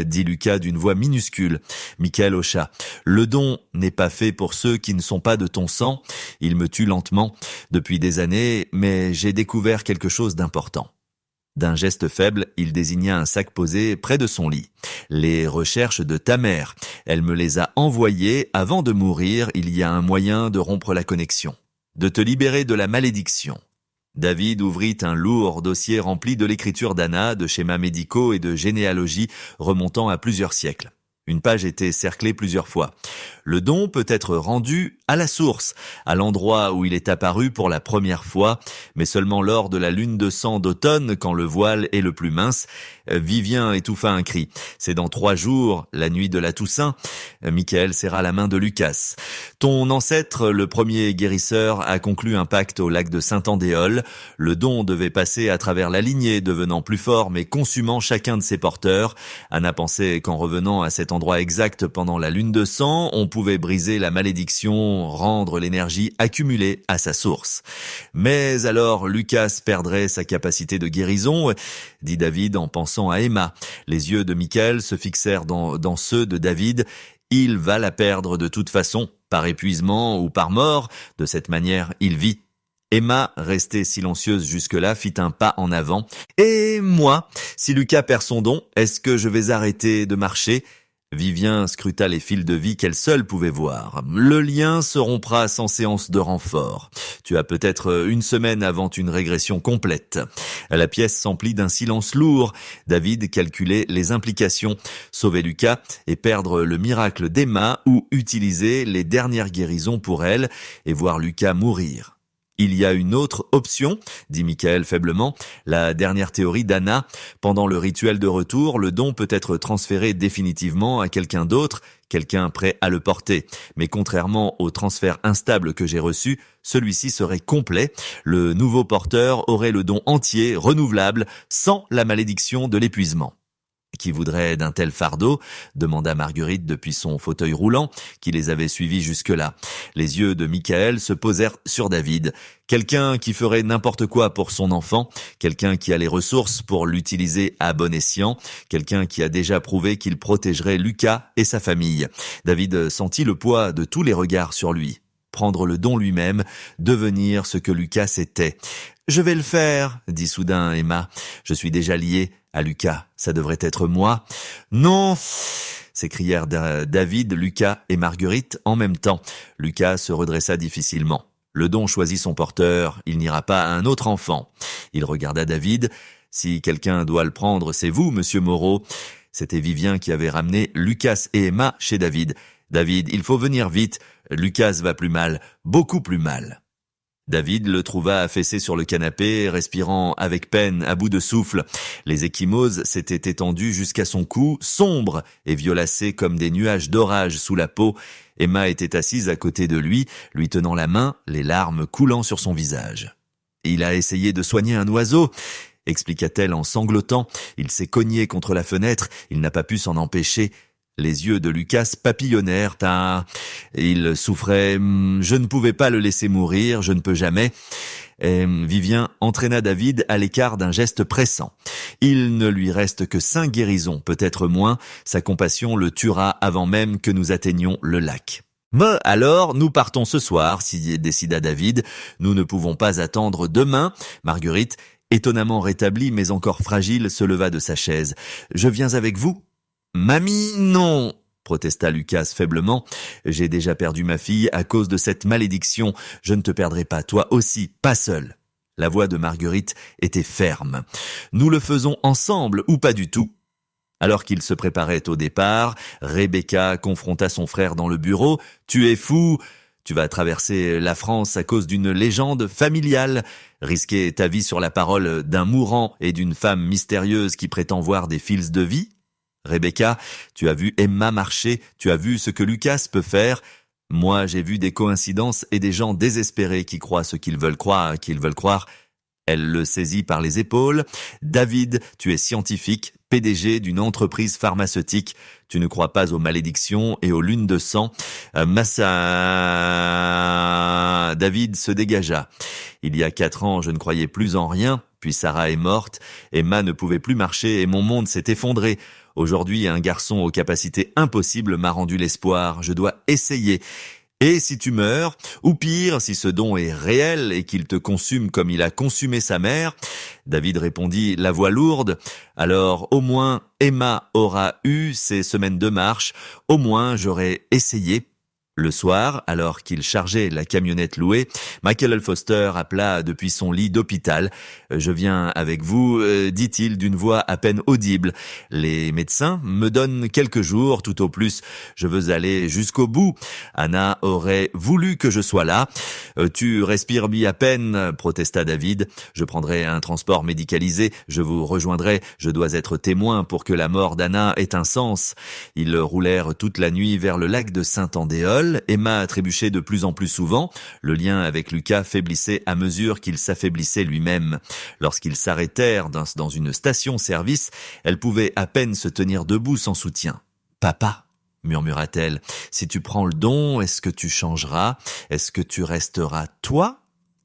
dit Lucas d'une voix minuscule. Michael hocha. « Le don n'est pas fait pour ceux qui ne sont pas de ton sang. Il me tue lentement, depuis des années, mais j'ai découvert quelque chose d'important. » D'un geste faible, il désigna un sac posé près de son lit. « Les recherches de ta mère. Elle me les a envoyées avant de mourir. Il y a un moyen de rompre la connexion, de te libérer de la malédiction. » David ouvrit un lourd dossier rempli de l'écriture d'Anna, de schémas médicaux et de généalogie remontant à plusieurs siècles. Une page était cerclée plusieurs fois. Le don peut être rendu à la source, à l'endroit où il est apparu pour la première fois, mais seulement lors de la lune de sang d'automne, quand le voile est le plus mince. Vivien étouffa un cri. C'est dans 3 jours, la nuit de la Toussaint. Michael serra la main de Lucas. Ton ancêtre, le premier guérisseur, a conclu un pacte au lac de Saint-Andéol. Le don devait passer à travers la lignée, devenant plus fort, mais consumant chacun de ses porteurs. Anna pensait qu'en revenant à cet endroit exact pendant la lune de sang, on pouvait briser la malédiction, rendre l'énergie accumulée à sa source. Mais alors Lucas perdrait sa capacité de guérison, dit David en pensant à Emma. Les yeux de Michael se fixèrent dans ceux de David. Il va la perdre de toute façon, par épuisement ou par mort. De cette manière, il vit. Emma, restée silencieuse jusque-là, fit un pas en avant. « Et moi, si Lucas perd son don, est-ce que je vais arrêter de marcher ?» Vivien scruta les fils de vie qu'elle seule pouvait voir. Le lien se rompra sans séance de renfort. Tu as peut-être 1 semaine avant une régression complète. La pièce s'emplit d'un silence lourd. David calculait les implications. Sauver Lucas et perdre le miracle d'Emma ou utiliser les dernières guérisons pour elle et voir Lucas mourir. Il y a une autre option, dit Michael faiblement, la dernière théorie d'Anna. Pendant le rituel de retour, le don peut être transféré définitivement à quelqu'un d'autre, quelqu'un prêt à le porter. Mais contrairement au transfert instable que j'ai reçu, celui-ci serait complet. Le nouveau porteur aurait le don entier, renouvelable, sans la malédiction de l'épuisement. Qui voudrait d'un tel fardeau ? Demanda Marguerite depuis son fauteuil roulant, qui les avait suivis jusque-là. Les yeux de Michael se posèrent sur David. Quelqu'un qui ferait n'importe quoi pour son enfant, quelqu'un qui a les ressources pour l'utiliser à bon escient, quelqu'un qui a déjà prouvé qu'il protégerait Lucas et sa famille. David sentit le poids de tous les regards sur lui. Prendre le don lui-même, devenir ce que Lucas était. « Je vais le faire, » dit soudain Emma. « Je suis déjà lié à Lucas, ça devrait être moi. »« Non !» s'écrièrent David, Lucas et Marguerite en même temps. Lucas se redressa difficilement. Le don choisit son porteur, il n'ira pas à un autre enfant. Il regarda David. « Si quelqu'un doit le prendre, c'est vous, monsieur Moreau. » C'était Vivien qui avait ramené Lucas et Emma chez David. « David, il faut venir vite. Lucas va plus mal, beaucoup plus mal. » David le trouva affaissé sur le canapé, respirant avec peine, à bout de souffle. Les ecchymoses s'étaient étendues jusqu'à son cou, sombres et violacées comme des nuages d'orage sous la peau. Emma était assise à côté de lui tenant la main, les larmes coulant sur son visage. « Il a essayé de soigner un oiseau », expliqua-t-elle en sanglotant. « Il s'est cogné contre la fenêtre, il n'a pas pu s'en empêcher. » Les yeux de Lucas papillonnèrent. Il souffrait. Je ne pouvais pas le laisser mourir, je ne peux jamais. Vivien entraîna David à l'écart d'un geste pressant. Il ne lui reste que 5 guérisons, peut-être moins. Sa compassion le tuera avant même que nous atteignions le lac. Mais alors, nous partons ce soir, décida David. Nous ne pouvons pas attendre demain. Marguerite, étonnamment rétablie mais encore fragile, se leva de sa chaise. Je viens avec vous ? Mamie, non, protesta Lucas faiblement. J'ai déjà perdu ma fille à cause de cette malédiction. Je ne te perdrai pas, toi aussi, pas seul. La voix de Marguerite était ferme. Nous le faisons ensemble ou pas du tout. Alors qu'il se préparait au départ, Rebecca confronta son frère dans le bureau. Tu es fou. Tu vas traverser la France à cause d'une légende familiale. Risquer ta vie sur la parole d'un mourant et d'une femme mystérieuse qui prétend voir des fils de vie? Rebecca, tu as vu Emma marcher, tu as vu ce que Lucas peut faire. Moi, j'ai vu des coïncidences et des gens désespérés qui croient ce qu'ils veulent croire, Elle le saisit par les épaules. David, tu es scientifique, PDG d'une entreprise pharmaceutique. Tu ne crois pas aux malédictions et aux lunes de sang. David se dégagea. Il y a 4 ans, je ne croyais plus en rien, puis Sarah est morte. Emma ne pouvait plus marcher et mon monde s'est effondré. Aujourd'hui, un garçon aux capacités impossibles m'a rendu l'espoir. Je dois essayer. Et si tu meurs, ou pire, si ce don est réel et qu'il te consume comme il a consumé sa mère, David répondit, la voix lourde, alors au moins Emma aura eu ses semaines de marche, au moins j'aurai essayé. Le soir, alors qu'il chargeait la camionnette louée, Michael Foster appela depuis son lit d'hôpital. Je viens avec vous, dit-il d'une voix à peine audible. Les médecins me donnent quelques jours, tout au plus. Je veux aller jusqu'au bout. Anna aurait voulu que je sois là. Tu respires bien à peine, protesta David. Je prendrai un transport médicalisé. Je vous rejoindrai. Je dois être témoin pour que la mort d'Anna ait un sens. Ils roulèrent toute la nuit vers le lac de Saint-Andéol. Emma trébuchait de plus en plus souvent. Le lien avec Lucas faiblissait à mesure qu'il s'affaiblissait lui-même. Lorsqu'ils s'arrêtèrent dans une station-service, elle pouvait à peine se tenir debout sans soutien. « Papa !» murmura-t-elle. « Si tu prends le don, est-ce que tu changeras? Est-ce que tu resteras toi ?»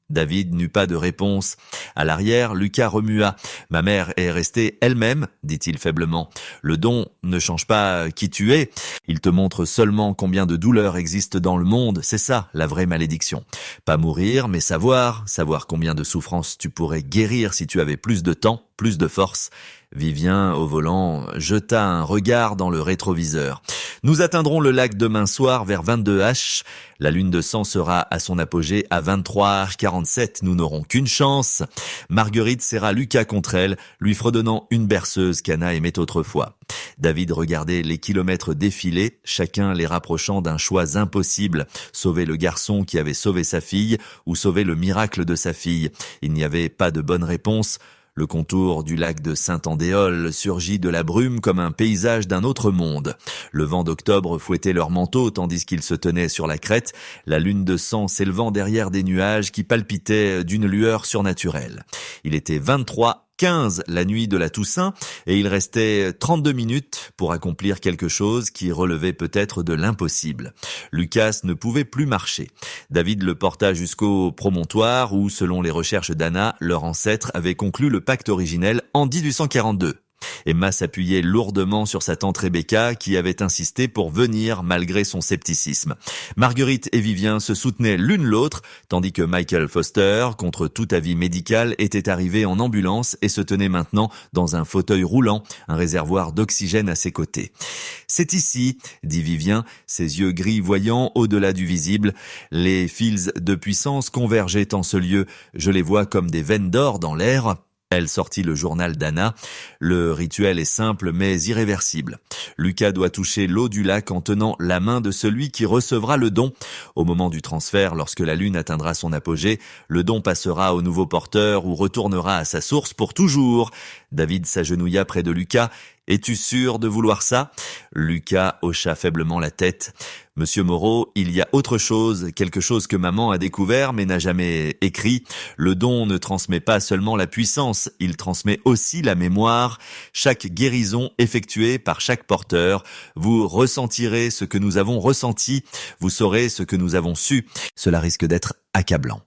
David n'eut pas de réponse. À l'arrière, Lucas remua. « Ma mère est restée elle-même, dit-il faiblement. Le don ne change pas qui tu es. Il te montre seulement combien de douleurs existent dans le monde. C'est ça, la vraie malédiction. Pas mourir, mais savoir combien de souffrances tu pourrais guérir si tu avais plus de temps, plus de force. » Vivien, au volant, jeta un regard dans le rétroviseur. « Nous atteindrons le lac demain soir vers 22h. La lune de sang sera à son apogée à 23h47. Nous n'aurons qu'une chance. » Marguerite serra Lucas contre elle, lui fredonnant une berceuse qu'Anna aimait autrefois. David regardait les kilomètres défiler, chacun les rapprochant d'un choix impossible. Sauver le garçon qui avait sauvé sa fille ou sauver le miracle de sa fille. Il n'y avait pas de bonne réponse. Le contour du lac de Saint-Andéol surgit de la brume comme un paysage d'un autre monde. Le vent d'octobre fouettait leurs manteaux tandis qu'ils se tenaient sur la crête, la lune de sang s'élevant derrière des nuages qui palpitaient d'une lueur surnaturelle. Il était 23h15 la nuit de la Toussaint et il restait 32 minutes pour accomplir quelque chose qui relevait peut-être de l'impossible. Lucas ne pouvait plus marcher. David le porta jusqu'au promontoire où, selon les recherches d'Anna, leur ancêtre avait conclu le pacte originel en 1842. Emma s'appuyait lourdement sur sa tante Rebecca qui avait insisté pour venir malgré son scepticisme. Marguerite et Vivien se soutenaient l'une l'autre tandis que Michael Foster, contre tout avis médical, était arrivé en ambulance et se tenait maintenant dans un fauteuil roulant, un réservoir d'oxygène à ses côtés. « C'est ici », dit Vivien, ses yeux gris voyants au-delà du visible. Les fils de puissance convergeaient en ce lieu. Je les vois comme des veines d'or dans l'air. Elle sortit le journal d'Anna. Le rituel est simple mais irréversible. Lucas doit toucher l'eau du lac en tenant la main de celui qui recevra le don. Au moment du transfert, lorsque la lune atteindra son apogée, le don passera au nouveau porteur ou retournera à sa source pour toujours. David s'agenouilla près de Lucas. « Es-tu sûr de vouloir ça ?» Lucas hocha faiblement la tête. « Monsieur Moreau, il y a autre chose, quelque chose que maman a découvert mais n'a jamais écrit. Le don ne transmet pas seulement la puissance, il transmet aussi la mémoire. Chaque guérison effectuée par chaque porteur, vous ressentirez ce que nous avons ressenti, vous saurez ce que nous avons su. Cela risque d'être accablant. »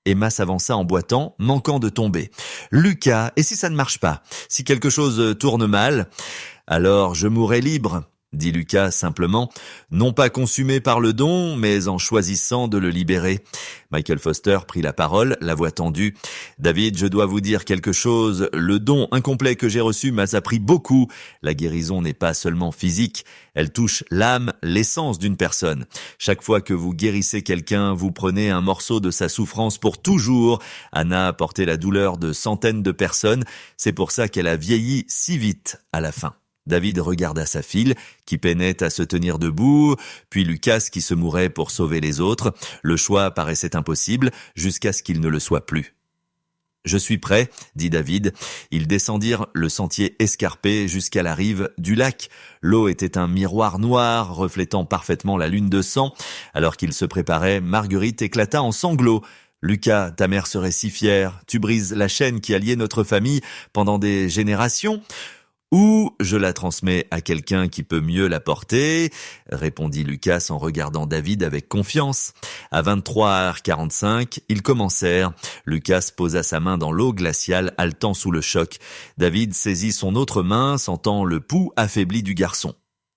Emma s'avança en boitant, manquant de tomber. « Lucas, et si ça ne marche pas? Si quelque chose tourne mal? Alors je mourrai libre. » dit Lucas simplement, non pas consumé par le don, mais en choisissant de le libérer. Michael Foster prit la parole, la voix tendue. « David, je dois vous dire quelque chose. Le don incomplet que j'ai reçu m'a appris beaucoup. La guérison n'est pas seulement physique, elle touche l'âme, l'essence d'une personne. Chaque fois que vous guérissez quelqu'un, vous prenez un morceau de sa souffrance pour toujours. Anna a porté la douleur de centaines de personnes, c'est pour ça qu'elle a vieilli si vite à la fin. » David regarda sa fille, qui peinait à se tenir debout, puis Lucas qui se mourait pour sauver les autres. Le choix paraissait impossible, jusqu'à ce qu'il ne le soit plus. « Je suis prêt, » dit David. Ils descendirent le sentier escarpé jusqu'à la rive du lac. L'eau était un miroir noir, reflétant parfaitement la lune de sang. Alors qu'ils se préparaient, Marguerite éclata en sanglots. « Lucas, ta mère serait si fière. Tu brises la chaîne qui a lié notre famille pendant des générations. » « Ou je la transmets à quelqu'un qui peut mieux la porter, » répondit Lucas en regardant David avec confiance. À 23h45, ils commencèrent. Lucas posa sa main dans l'eau glaciale, haletant sous le choc. David saisit son autre main, sentant le pouls affaibli du garçon.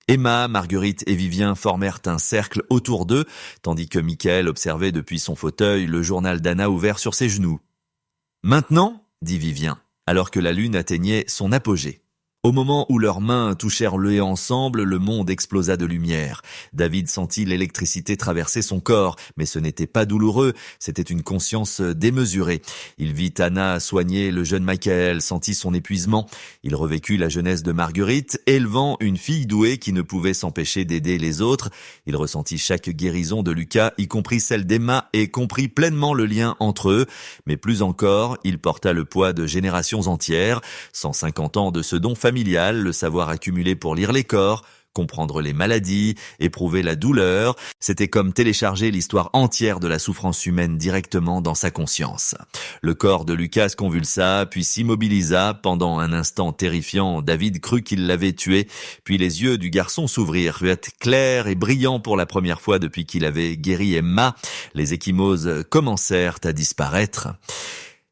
Emma, Marguerite et Vivien formèrent un cercle autour d'eux, tandis que Michael observait depuis son fauteuil le journal d'Anna ouvert sur ses genoux. « Maintenant » dit Vivien, alors que la lune atteignait son apogée. Au moment où leurs mains touchèrent l'œil ensemble, le monde explosa de lumière. David sentit l'électricité traverser son corps, mais ce n'était pas douloureux, c'était une conscience démesurée. Il vit Anna soigner le jeune Michael, sentit son épuisement. Il revécut la jeunesse de Marguerite, élevant une fille douée qui ne pouvait s'empêcher d'aider les autres. Il ressentit chaque guérison de Lucas, y compris celle d'Emma, et comprit pleinement le lien entre eux. Mais plus encore, il porta le poids de générations entières, 150 ans de ce don familial, le savoir accumulé pour lire les corps, comprendre les maladies, éprouver la douleur. C'était comme télécharger l'histoire entière de la souffrance humaine directement dans sa conscience. Le corps de Lucas convulsa, puis s'immobilisa. Pendant un instant terrifiant, David crut qu'il l'avait tué, puis les yeux du garçon s'ouvrirent, clairs et brillants pour la première fois depuis qu'il avait guéri Emma. Les ecchymoses commencèrent à disparaître.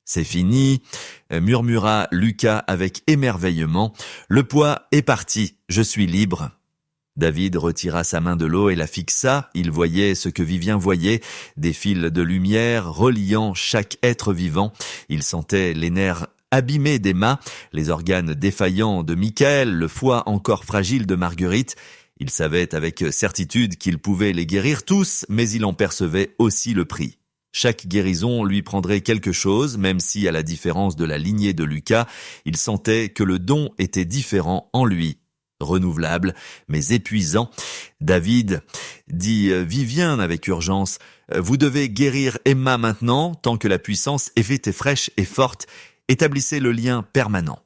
C'est fini, murmura Lucas avec émerveillement. Le poids est parti, je suis libre. David retira sa main de l'eau et la fixa. Il voyait ce que Vivien voyait, des fils de lumière reliant chaque être vivant. Il sentait les nerfs abîmés d'Emma, les organes défaillants de Michael, le foie encore fragile de Marguerite. Il savait avec certitude qu'il pouvait les guérir tous, mais il en percevait aussi le prix. Chaque guérison lui prendrait quelque chose, même si, à la différence de la lignée de Lucas, il sentait que le don était différent en lui. Renouvelable, mais épuisant. David dit Vivien avec urgence, vous devez guérir Emma maintenant, tant que la puissance est fraîche et forte. Établissez le lien permanent.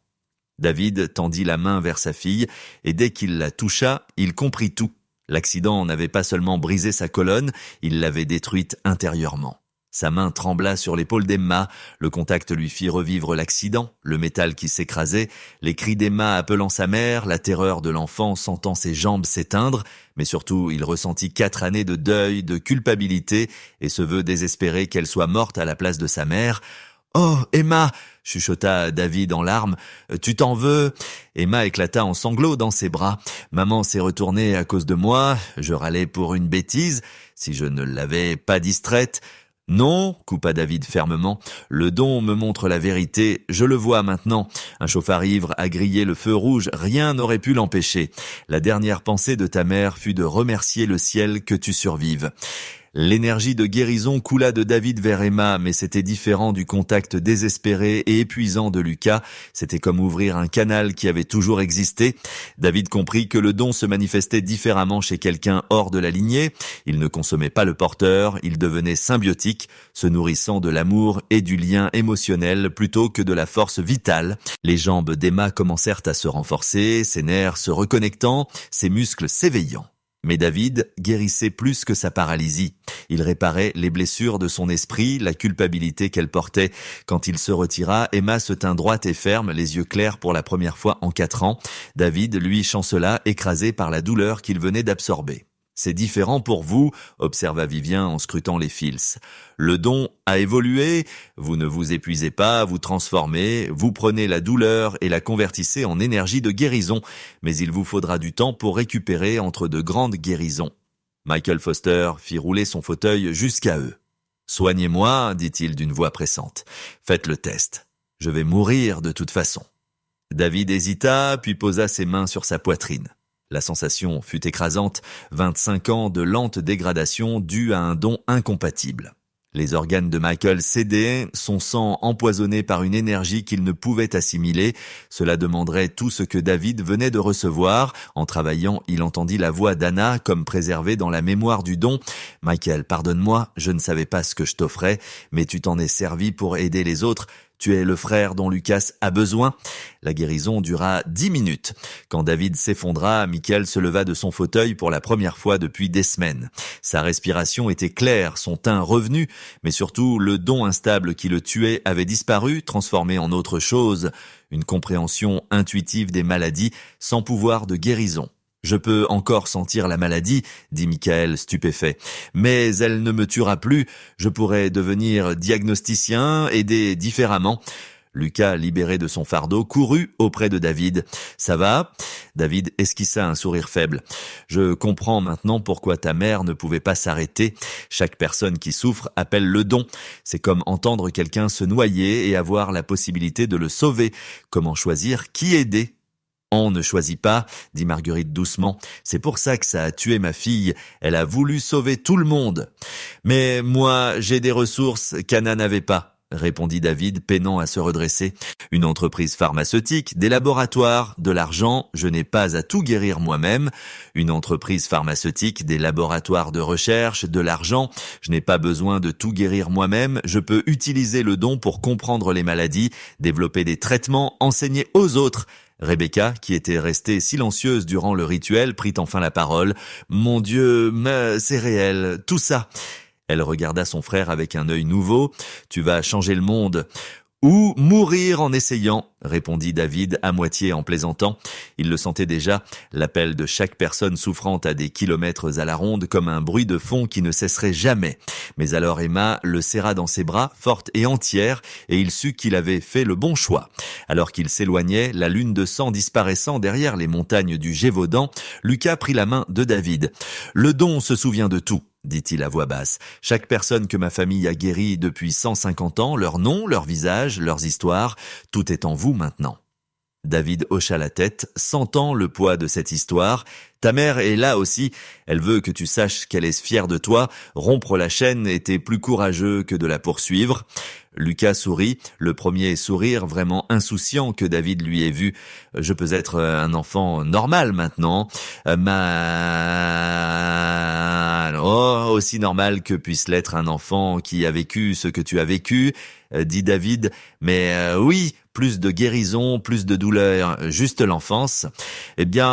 David tendit la main vers sa fille, et dès qu'il la toucha, il comprit tout. L'accident n'avait pas seulement brisé sa colonne, il l'avait détruite intérieurement. Sa main trembla sur l'épaule d'Emma, le contact lui fit revivre l'accident, le métal qui s'écrasait, les cris d'Emma appelant sa mère, la terreur de l'enfant sentant ses jambes s'éteindre, mais surtout il ressentit 4 années de deuil, de culpabilité, et ce vœu désespéré qu'elle soit morte à la place de sa mère. « Oh, Emma !» chuchota David en larmes. « Tu t'en veux ?» Emma éclata en sanglots dans ses bras. « Maman s'est retournée à cause de moi, je râlais pour une bêtise, si je ne l'avais pas distraite. » « Non, coupa David fermement, le don me montre la vérité, je le vois maintenant. Un chauffard ivre a grillé le feu rouge, rien n'aurait pu l'empêcher. La dernière pensée de ta mère fut de remercier le ciel que tu survives. » L'énergie de guérison coula de David vers Emma, mais c'était différent du contact désespéré et épuisant de Lucas. C'était comme ouvrir un canal qui avait toujours existé. David comprit que le don se manifestait différemment chez quelqu'un hors de la lignée. Il ne consommait pas le porteur, il devenait symbiotique, se nourrissant de l'amour et du lien émotionnel plutôt que de la force vitale. Les jambes d'Emma commencèrent à se renforcer, ses nerfs se reconnectant, ses muscles s'éveillant. Mais David guérissait plus que sa paralysie. Il réparait les blessures de son esprit, la culpabilité qu'elle portait. Quand il se retira, Emma se tint droite et ferme, les yeux clairs pour la première fois en 4 ans. David, lui, chancela, écrasé par la douleur qu'il venait d'absorber. « C'est différent pour vous, observa Vivien en scrutant les fils. Le don a évolué, vous ne vous épuisez pas, vous transformez, vous prenez la douleur et la convertissez en énergie de guérison, mais il vous faudra du temps pour récupérer entre de grandes guérisons. » Michael Foster fit rouler son fauteuil jusqu'à eux. « Soignez-moi, dit-il d'une voix pressante. Faites le test. Je vais mourir de toute façon. » David hésita, puis posa ses mains sur sa poitrine. La sensation fut écrasante, 25 ans de lente dégradation due à un don incompatible. Les organes de Michael cédaient, son sang empoisonné par une énergie qu'il ne pouvait assimiler. Cela demanderait tout ce que David venait de recevoir. En travaillant, il entendit la voix d'Anna comme préservée dans la mémoire du don. « Michael, pardonne-moi, je ne savais pas ce que je t'offrais, mais tu t'en es servi pour aider les autres. Tu es le frère dont Lucas a besoin. » La guérison dura 10 minutes. Quand David s'effondra, Michael se leva de son fauteuil pour la première fois depuis des semaines. Sa respiration était claire, son teint revenu, mais surtout le don instable qui le tuait avait disparu, transformé en autre chose. Une compréhension intuitive des maladies sans pouvoir de guérison. « Je peux encore sentir la maladie, » dit Michael stupéfait. « Mais elle ne me tuera plus. Je pourrai devenir diagnosticien, aider différemment. » Lucas, libéré de son fardeau, courut auprès de David. « Ça va ?» David esquissa un sourire faible. « Je comprends maintenant pourquoi ta mère ne pouvait pas s'arrêter. Chaque personne qui souffre appelle le don. C'est comme entendre quelqu'un se noyer et avoir la possibilité de le sauver. Comment choisir qui aider ? » On ne choisit pas, dit Marguerite doucement. C'est pour ça que ça a tué ma fille. Elle a voulu sauver tout le monde. Mais moi, j'ai des ressources qu'Anna n'avait pas, répondit David, peinant à se redresser. Une entreprise pharmaceutique, des laboratoires, de l'argent, je n'ai pas à tout guérir moi-même. Une entreprise pharmaceutique, des laboratoires de recherche, de l'argent, je n'ai pas besoin de tout guérir moi-même. Je peux utiliser le don pour comprendre les maladies, développer des traitements, enseigner aux autres. Rebecca, qui était restée silencieuse durant le rituel, prit enfin la parole. « Mon Dieu, mais c'est réel, tout ça !» Elle regarda son frère avec un œil nouveau. « Tu vas changer le monde. » Ou mourir en essayant, répondit David à moitié en plaisantant. Il le sentait déjà, l'appel de chaque personne souffrant à des kilomètres à la ronde comme un bruit de fond qui ne cesserait jamais. Mais alors Emma le serra dans ses bras, forte et entière, et il sut qu'il avait fait le bon choix. Alors qu'il s'éloignait, la lune de sang disparaissant derrière les montagnes du Gévaudan, Lucas prit la main de David. « Le don se souvient de tout. » dit-il à voix basse. Chaque personne que ma famille a guérie depuis 150 ans, leur nom, leur visage, leurs histoires, tout est en vous maintenant. David hocha la tête, sentant le poids de cette histoire. Ta mère est là aussi, elle veut que tu saches qu'elle est fière de toi. Rompre la chaîne était plus courageux que de la poursuivre. Lucas sourit, le premier sourire vraiment insouciant que David lui ait vu. Je peux être un enfant normal maintenant. Aussi normal que puisse l'être un enfant qui a vécu ce que tu as vécu, dit David. Mais oui, plus de guérison, plus de douleur, juste l'enfance. Eh bien,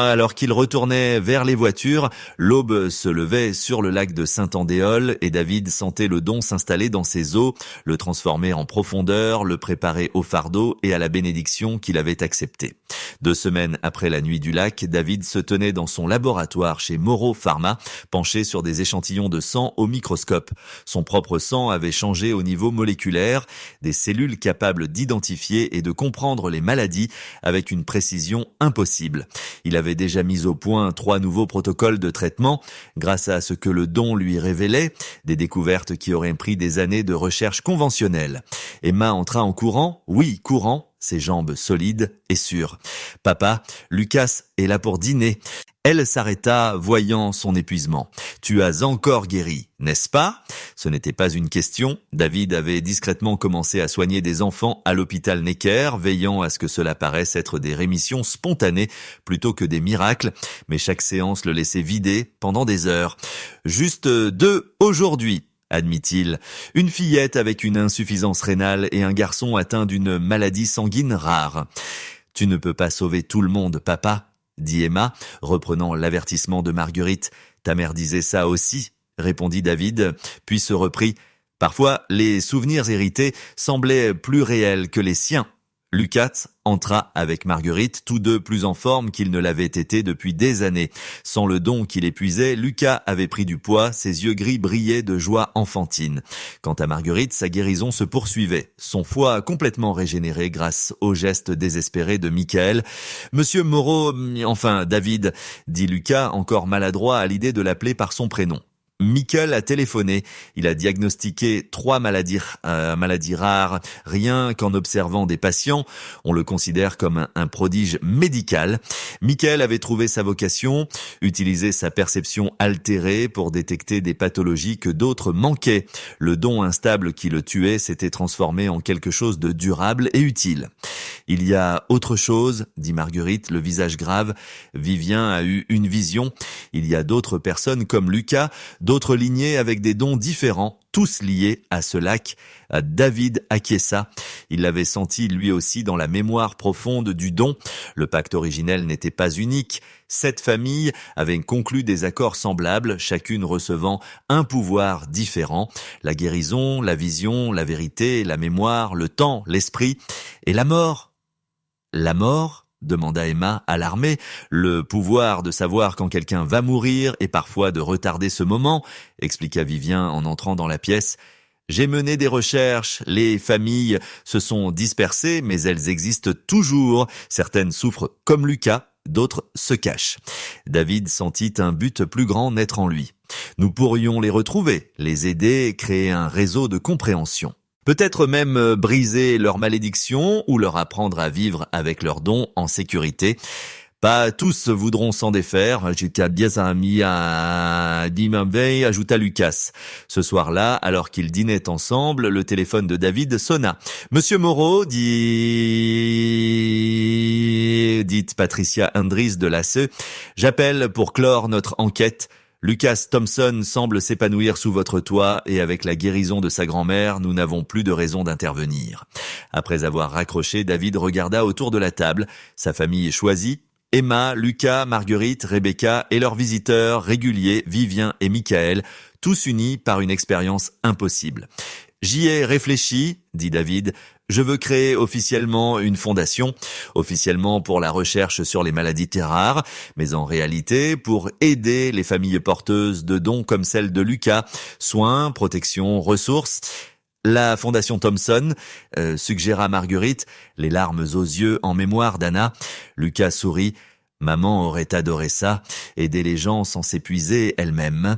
alors qu'il retournait vers les voitures, l'aube se levait sur le lac de Saint-Andéol et David sentait le don s'installer dans ses eaux, le transformer en profondeur, le préparer au fardeau et à la bénédiction qu'il avait acceptée. 2 semaines après la nuit du lac, David se tenait dans son laboratoire chez Moreau Pharma, penché sur des échantillons de sang au microscope. Son propre sang avait changé au niveau moléculaire, des cellules capables d'identifier et de comprendre les maladies avec une précision impossible. Il avait déjà mis au point 3 nouveaux protocoles de traitement, grâce à ce que le don lui révélait, des découvertes qui auraient pris des années de recherche conventionnelle. Emma entra en courant, oui, courant, ses jambes solides et sûres. « Papa, Lucas est là pour dîner. » Elle s'arrêta, voyant son épuisement. « Tu as encore guéri, n'est-ce pas ?» Ce n'était pas une question. David avait discrètement commencé à soigner des enfants à l'hôpital Necker, veillant à ce que cela paraisse être des rémissions spontanées plutôt que des miracles. Mais chaque séance le laissait vider pendant des heures. « Juste 2 aujourd'hui. » admit-il, une fillette avec une insuffisance rénale et un garçon atteint d'une maladie sanguine rare. « Tu ne peux pas sauver tout le monde, papa, » dit Emma, reprenant l'avertissement de Marguerite. « Ta mère disait ça aussi, » répondit David, puis se reprit. Parfois, les souvenirs hérités semblaient plus réels que les siens. Lucas entra avec Marguerite, tous deux plus en forme qu'ils ne l'avaient été depuis des années. Sans le don qu'il épuisait, Lucas avait pris du poids, ses yeux gris brillaient de joie enfantine. Quant à Marguerite, sa guérison se poursuivait, son foie complètement régénéré grâce aux gestes désespérés de Michael. « Monsieur Moreau, enfin David », dit Lucas, encore maladroit à l'idée de l'appeler par son prénom. Michael a téléphoné. Il a diagnostiqué 3 maladies rares, rien qu'en observant des patients. On le considère comme un prodige médical. Michael avait trouvé sa vocation, utilisé sa perception altérée pour détecter des pathologies que d'autres manquaient. Le don instable qui le tuait s'était transformé en quelque chose de durable et utile. Il y a autre chose, dit Marguerite, le visage grave. Vivien a eu une vision. Il y a d'autres personnes comme Lucas, d'autres lignées avec des dons différents, tous liés à ce lac. David acquiesça. Il l'avait senti lui aussi dans la mémoire profonde du don. Le pacte originel n'était pas unique. 7 familles avaient conclu des accords semblables, chacune recevant un pouvoir différent. La guérison, la vision, la vérité, la mémoire, le temps, l'esprit et la mort. La mort ? Demanda Emma, alarmée. Le pouvoir de savoir quand quelqu'un va mourir et parfois de retarder ce moment, expliqua Vivien en entrant dans la pièce. J'ai mené des recherches, les familles se sont dispersées, mais elles existent toujours. Certaines souffrent comme Lucas, d'autres se cachent. David sentit un but plus grand naître en lui. Nous pourrions les retrouver, les aider, créer un réseau de compréhension. Peut-être même briser leur malédiction ou leur apprendre à vivre avec leurs dons en sécurité. Pas tous voudront s'en défaire, ajouta Lucas. Ce soir-là, alors qu'ils dînaient ensemble, le téléphone de David sonna. Monsieur Moreau, dit Patricia Hendries de l'ACE, j'appelle pour clore notre enquête. Lucas Thompson semble s'épanouir sous votre toit et avec la guérison de sa grand-mère, nous n'avons plus de raison d'intervenir. Après avoir raccroché, David regarda autour de la table. Sa famille choisie, Emma, Lucas, Marguerite, Rebecca et leurs visiteurs réguliers, Vivien et Michael, tous unis par une expérience impossible. J'y ai réfléchi, dit David. Je veux créer officiellement une fondation, officiellement pour la recherche sur les maladies rares, mais en réalité pour aider les familles porteuses de dons comme celle de Lucas, soins, protection, ressources. La Fondation Thompson, suggéra Marguerite, les larmes aux yeux en mémoire d'Anna. Lucas sourit. Maman aurait adoré ça, aider les gens sans s'épuiser elle-même.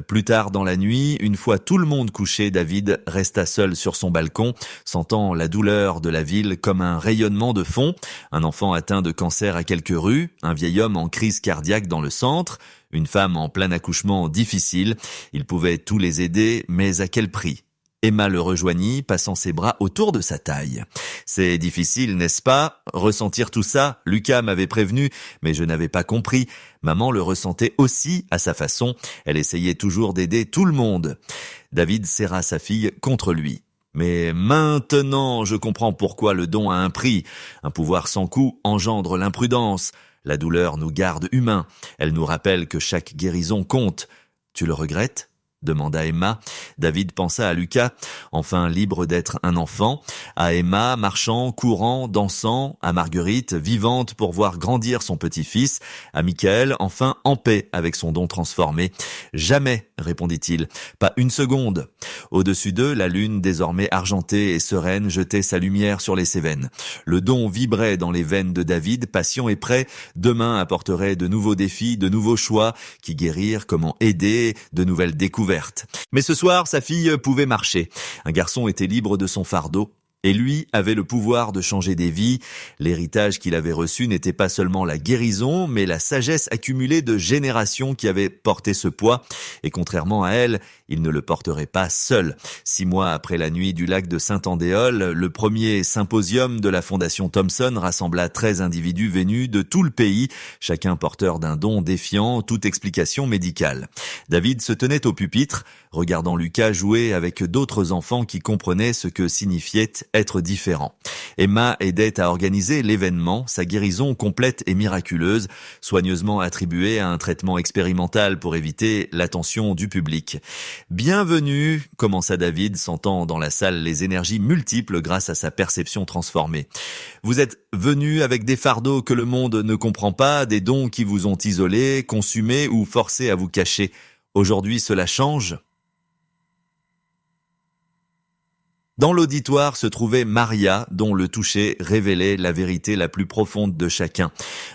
Plus tard dans la nuit, une fois tout le monde couché, David resta seul sur son balcon, sentant la douleur de la ville comme un rayonnement de fond. Un enfant atteint de cancer à quelques rues, un vieil homme en crise cardiaque dans le centre, une femme en plein accouchement difficile. Il pouvait tous les aider, mais à quel prix ? Emma le rejoignit, passant ses bras autour de sa taille. C'est difficile, n'est-ce pas ? Ressentir tout ça, Lucas m'avait prévenu, mais je n'avais pas compris. Maman le ressentait aussi à sa façon. Elle essayait toujours d'aider tout le monde. David serra sa fille contre lui. Mais maintenant, je comprends pourquoi le don a un prix. Un pouvoir sans coût engendre l'imprudence. La douleur nous garde humains. Elle nous rappelle que chaque guérison compte. Tu le regrettes ? Demanda Emma. David pensa à Lucas, enfin libre d'être un enfant, à Emma, marchant, courant, dansant, à Marguerite, vivante pour voir grandir son petit-fils, à Michael, enfin en paix avec son don transformé. Jamais, répondit-il, pas une seconde. Au-dessus d'eux, la lune, désormais argentée et sereine, jetait sa lumière sur les Cévennes. Le don vibrait dans les veines de David, patient et prêt. Demain apporterait de nouveaux défis, de nouveaux choix, qui guérir, comment aider, de nouvelles découvertes. Mais ce soir, sa fille pouvait marcher. Un garçon était libre de son fardeau. Et lui avait le pouvoir de changer des vies. L'héritage qu'il avait reçu n'était pas seulement la guérison, mais la sagesse accumulée de générations qui avaient porté ce poids. Et contrairement à elle, il ne le porterait pas seul. 6 mois après la nuit du lac de Saint-Andéol, le premier symposium de la Fondation Thompson rassembla 13 individus venus de tout le pays, chacun porteur d'un don défiant toute explication médicale. David se tenait au pupitre, regardant Lucas jouer avec d'autres enfants qui comprenaient ce que signifiait être différent. Emma aidait à organiser l'événement, sa guérison complète et miraculeuse, soigneusement attribuée à un traitement expérimental pour éviter l'attention du public. Bienvenue, commença David, sentant dans la salle les énergies multiples grâce à sa perception transformée. Vous êtes venus avec des fardeaux que le monde ne comprend pas, des dons qui vous ont isolés, consumés ou forcés à vous cacher. Aujourd'hui, cela change ? Dans l'auditoire se trouvait Maria, dont le toucher révélait la vérité la plus profonde de chacun.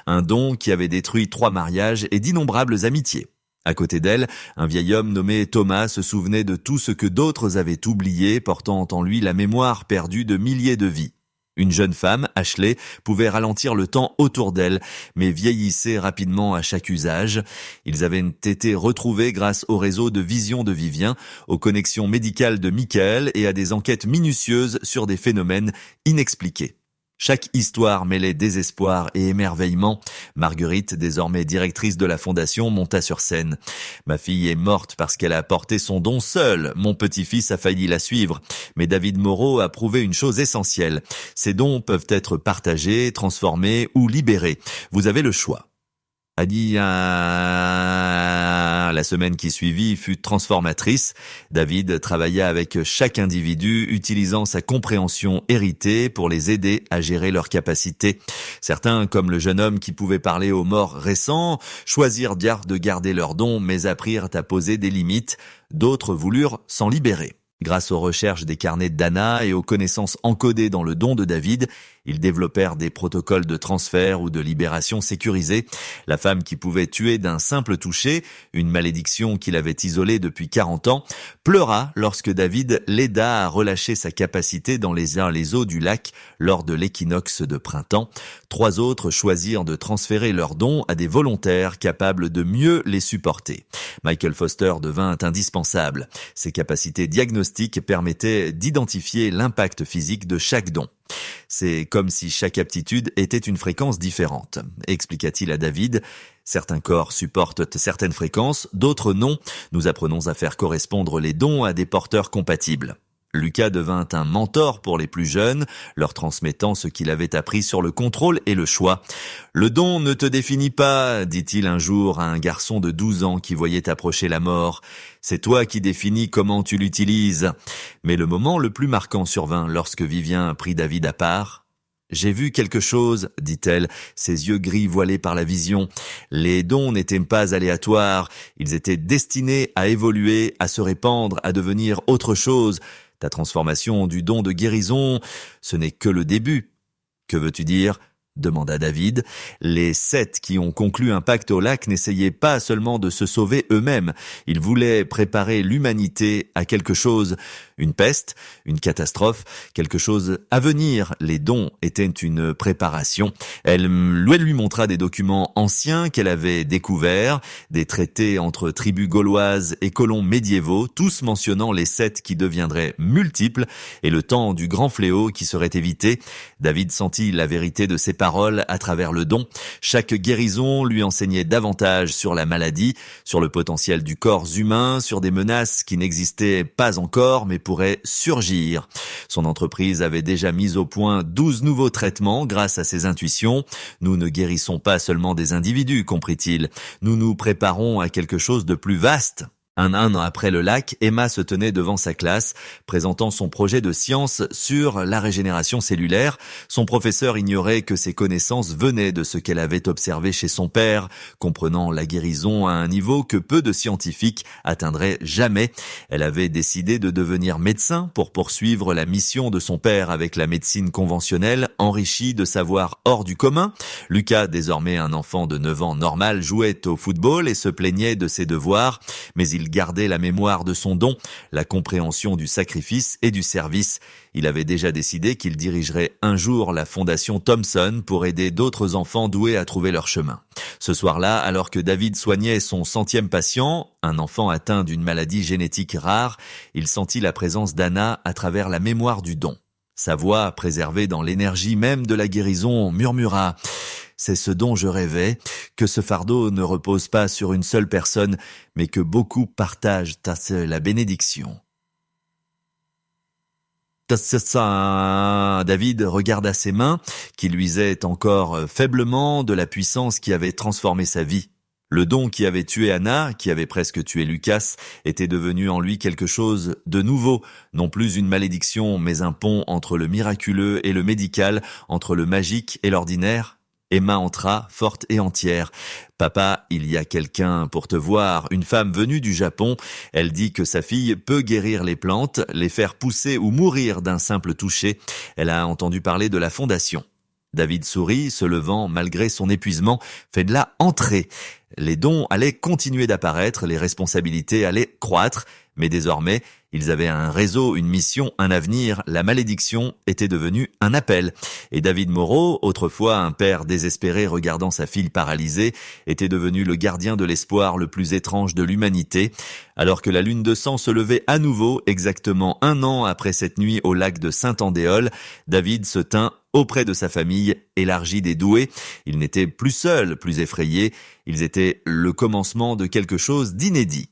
Un don qui avait détruit 3 mariages et d'innombrables amitiés. À côté d'elle, un vieil homme nommé Thomas se souvenait de tout ce que d'autres avaient oublié, portant en lui la mémoire perdue de milliers de vies. Une jeune femme, Ashley, pouvait ralentir le temps autour d'elle, mais vieillissait rapidement à chaque usage. Ils avaient été retrouvés grâce au réseau de vision de Vivien, aux connexions médicales de Michael et à des enquêtes minutieuses sur des phénomènes inexpliqués. Chaque histoire mêlait désespoir et émerveillement. Marguerite, désormais directrice de la fondation, monta sur scène. Ma fille est morte parce qu'elle a porté son don seule. Mon petit-fils a failli la suivre. Mais David Moreau a prouvé une chose essentielle. Ces dons peuvent être partagés, transformés ou libérés. Vous avez le choix. La semaine qui suivit fut transformatrice. David travailla avec chaque individu, utilisant sa compréhension héritée pour les aider à gérer leurs capacités. Certains, comme le jeune homme qui pouvait parler aux morts récents, choisirent de garder leurs dons, mais apprirent à poser des limites. D'autres voulurent s'en libérer. Grâce aux recherches des carnets d'Anna et aux connaissances encodées dans le don de David, Ils développèrent des protocoles de transfert ou de libération sécurisés. La femme qui pouvait tuer d'un simple toucher, une malédiction qu'il avait isolée depuis 40 ans, pleura lorsque David l'aida à relâcher sa capacité dans les eaux du lac lors de l'équinoxe de printemps. 3 autres choisirent de transférer leurs dons à des volontaires capables de mieux les supporter. Michael Foster devint indispensable. Ses capacités diagnostiques permettaient d'identifier l'impact physique de chaque don. C'est comme si chaque aptitude était une fréquence différente, expliqua-t-il à David. Certains corps supportent certaines fréquences, d'autres non. Nous apprenons à faire correspondre les dons à des porteurs compatibles. Lucas devint un mentor pour les plus jeunes, leur transmettant ce qu'il avait appris sur le contrôle et le choix. « Le don ne te définit pas, dit-il un jour à un garçon de 12 ans qui voyait approcher la mort. C'est toi qui définis comment tu l'utilises. » Mais le moment le plus marquant survint lorsque Vivien prit David à part. « J'ai vu quelque chose, dit-elle, ses yeux gris voilés par la vision. Les dons n'étaient pas aléatoires, ils étaient destinés à évoluer, à se répandre, à devenir autre chose. Ta transformation du don de guérison, ce n'est que le début. » « Que veux-tu dire ? » demanda David. Les 7 qui ont conclu un pacte au lac n'essayaient pas seulement de se sauver eux-mêmes. Ils voulaient préparer l'humanité à quelque chose, une peste, une catastrophe, quelque chose à venir. Les dons étaient une préparation. Elle lui montra des documents anciens qu'elle avait découverts, des traités entre tribus gauloises et colons médiévaux, tous mentionnant les 7 qui deviendraient multiples et le temps du grand fléau qui serait évité. David sentit la vérité de ses paroles à travers le don. Chaque guérison lui enseignait davantage sur la maladie, sur le potentiel du corps humain, sur des menaces qui n'existaient pas encore mais pourraient surgir. Son entreprise avait déjà mis au point 12 nouveaux traitements grâce à ses intuitions. Nous ne guérissons pas seulement des individus, comprit-il. Nous nous préparons à quelque chose de plus vaste. Un an après le lac, Emma se tenait devant sa classe, présentant son projet de science sur la régénération cellulaire. Son professeur ignorait que ses connaissances venaient de ce qu'elle avait observé chez son père, comprenant la guérison à un niveau que peu de scientifiques atteindraient jamais. Elle avait décidé de devenir médecin pour poursuivre la mission de son père avec la médecine conventionnelle, enrichie de savoirs hors du commun. Lucas, désormais un enfant de 9 ans normal, jouait au football et se plaignait de ses devoirs, mais il gardait la mémoire de son don, la compréhension du sacrifice et du service. Il avait déjà décidé qu'il dirigerait un jour la fondation Thomson pour aider d'autres enfants doués à trouver leur chemin. Ce soir-là, alors que David soignait son 100e patient, un enfant atteint d'une maladie génétique rare, il sentit la présence d'Anna à travers la mémoire du don. Sa voix, préservée dans l'énergie même de la guérison, murmura « C'est ce dont je rêvais, que ce fardeau ne repose pas sur une seule personne, mais que beaucoup partagent la bénédiction. » David regarda ses mains, qui luisaient encore faiblement de la puissance qui avait transformé sa vie. Le don qui avait tué Anna, qui avait presque tué Lucas, était devenu en lui quelque chose de nouveau, non plus une malédiction, mais un pont entre le miraculeux et le médical, entre le magique et l'ordinaire. Emma entra, forte et entière. « Papa, il y a quelqu'un pour te voir, une femme venue du Japon. Elle dit que sa fille peut guérir les plantes, les faire pousser ou mourir d'un simple toucher. Elle a entendu parler de la fondation. » David sourit, se levant malgré son épuisement. « Fais-la entrer. » Les dons allaient continuer d'apparaître, les responsabilités allaient croître, mais désormais, ils avaient un réseau, une mission, un avenir. La malédiction était devenue un appel. Et David Moreau, autrefois un père désespéré regardant sa fille paralysée, était devenu le gardien de l'espoir le plus étrange de l'humanité. Alors que la lune de sang se levait à nouveau, exactement 1 an après cette nuit au lac de Saint-Andéol, David se tint auprès de sa famille, élargie des doués. Il n'était plus seul, plus effrayé. Ils étaient le commencement de quelque chose d'inédit.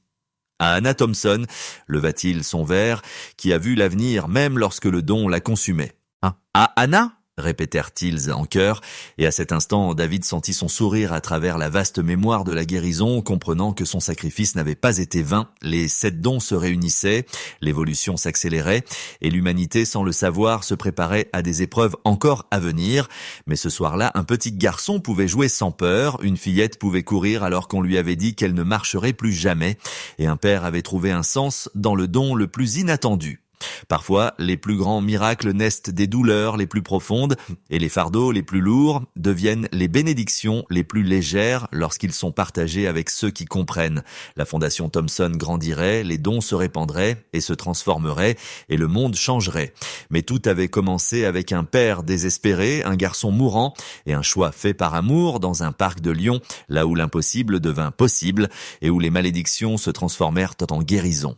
À Anna Thomson, leva-t-il son verre, qui a vu l'avenir même lorsque le don la consumait. « À Anna ?» répétèrent-ils en chœur, et à cet instant, David sentit son sourire à travers la vaste mémoire de la guérison, comprenant que son sacrifice n'avait pas été vain. Les 7 dons se réunissaient, l'évolution s'accélérait, et l'humanité, sans le savoir, se préparait à des épreuves encore à venir. Mais ce soir-là, un petit garçon pouvait jouer sans peur, une fillette pouvait courir alors qu'on lui avait dit qu'elle ne marcherait plus jamais, et un père avait trouvé un sens dans le don le plus inattendu. Parfois, les plus grands miracles naissent des douleurs les plus profondes et les fardeaux les plus lourds deviennent les bénédictions les plus légères lorsqu'ils sont partagés avec ceux qui comprennent. La Fondation Thomson grandirait, les dons se répandraient et se transformeraient et le monde changerait. Mais tout avait commencé avec un père désespéré, un garçon mourant et un choix fait par amour dans un parc de Lyon, là où l'impossible devint possible et où les malédictions se transformèrent en guérison.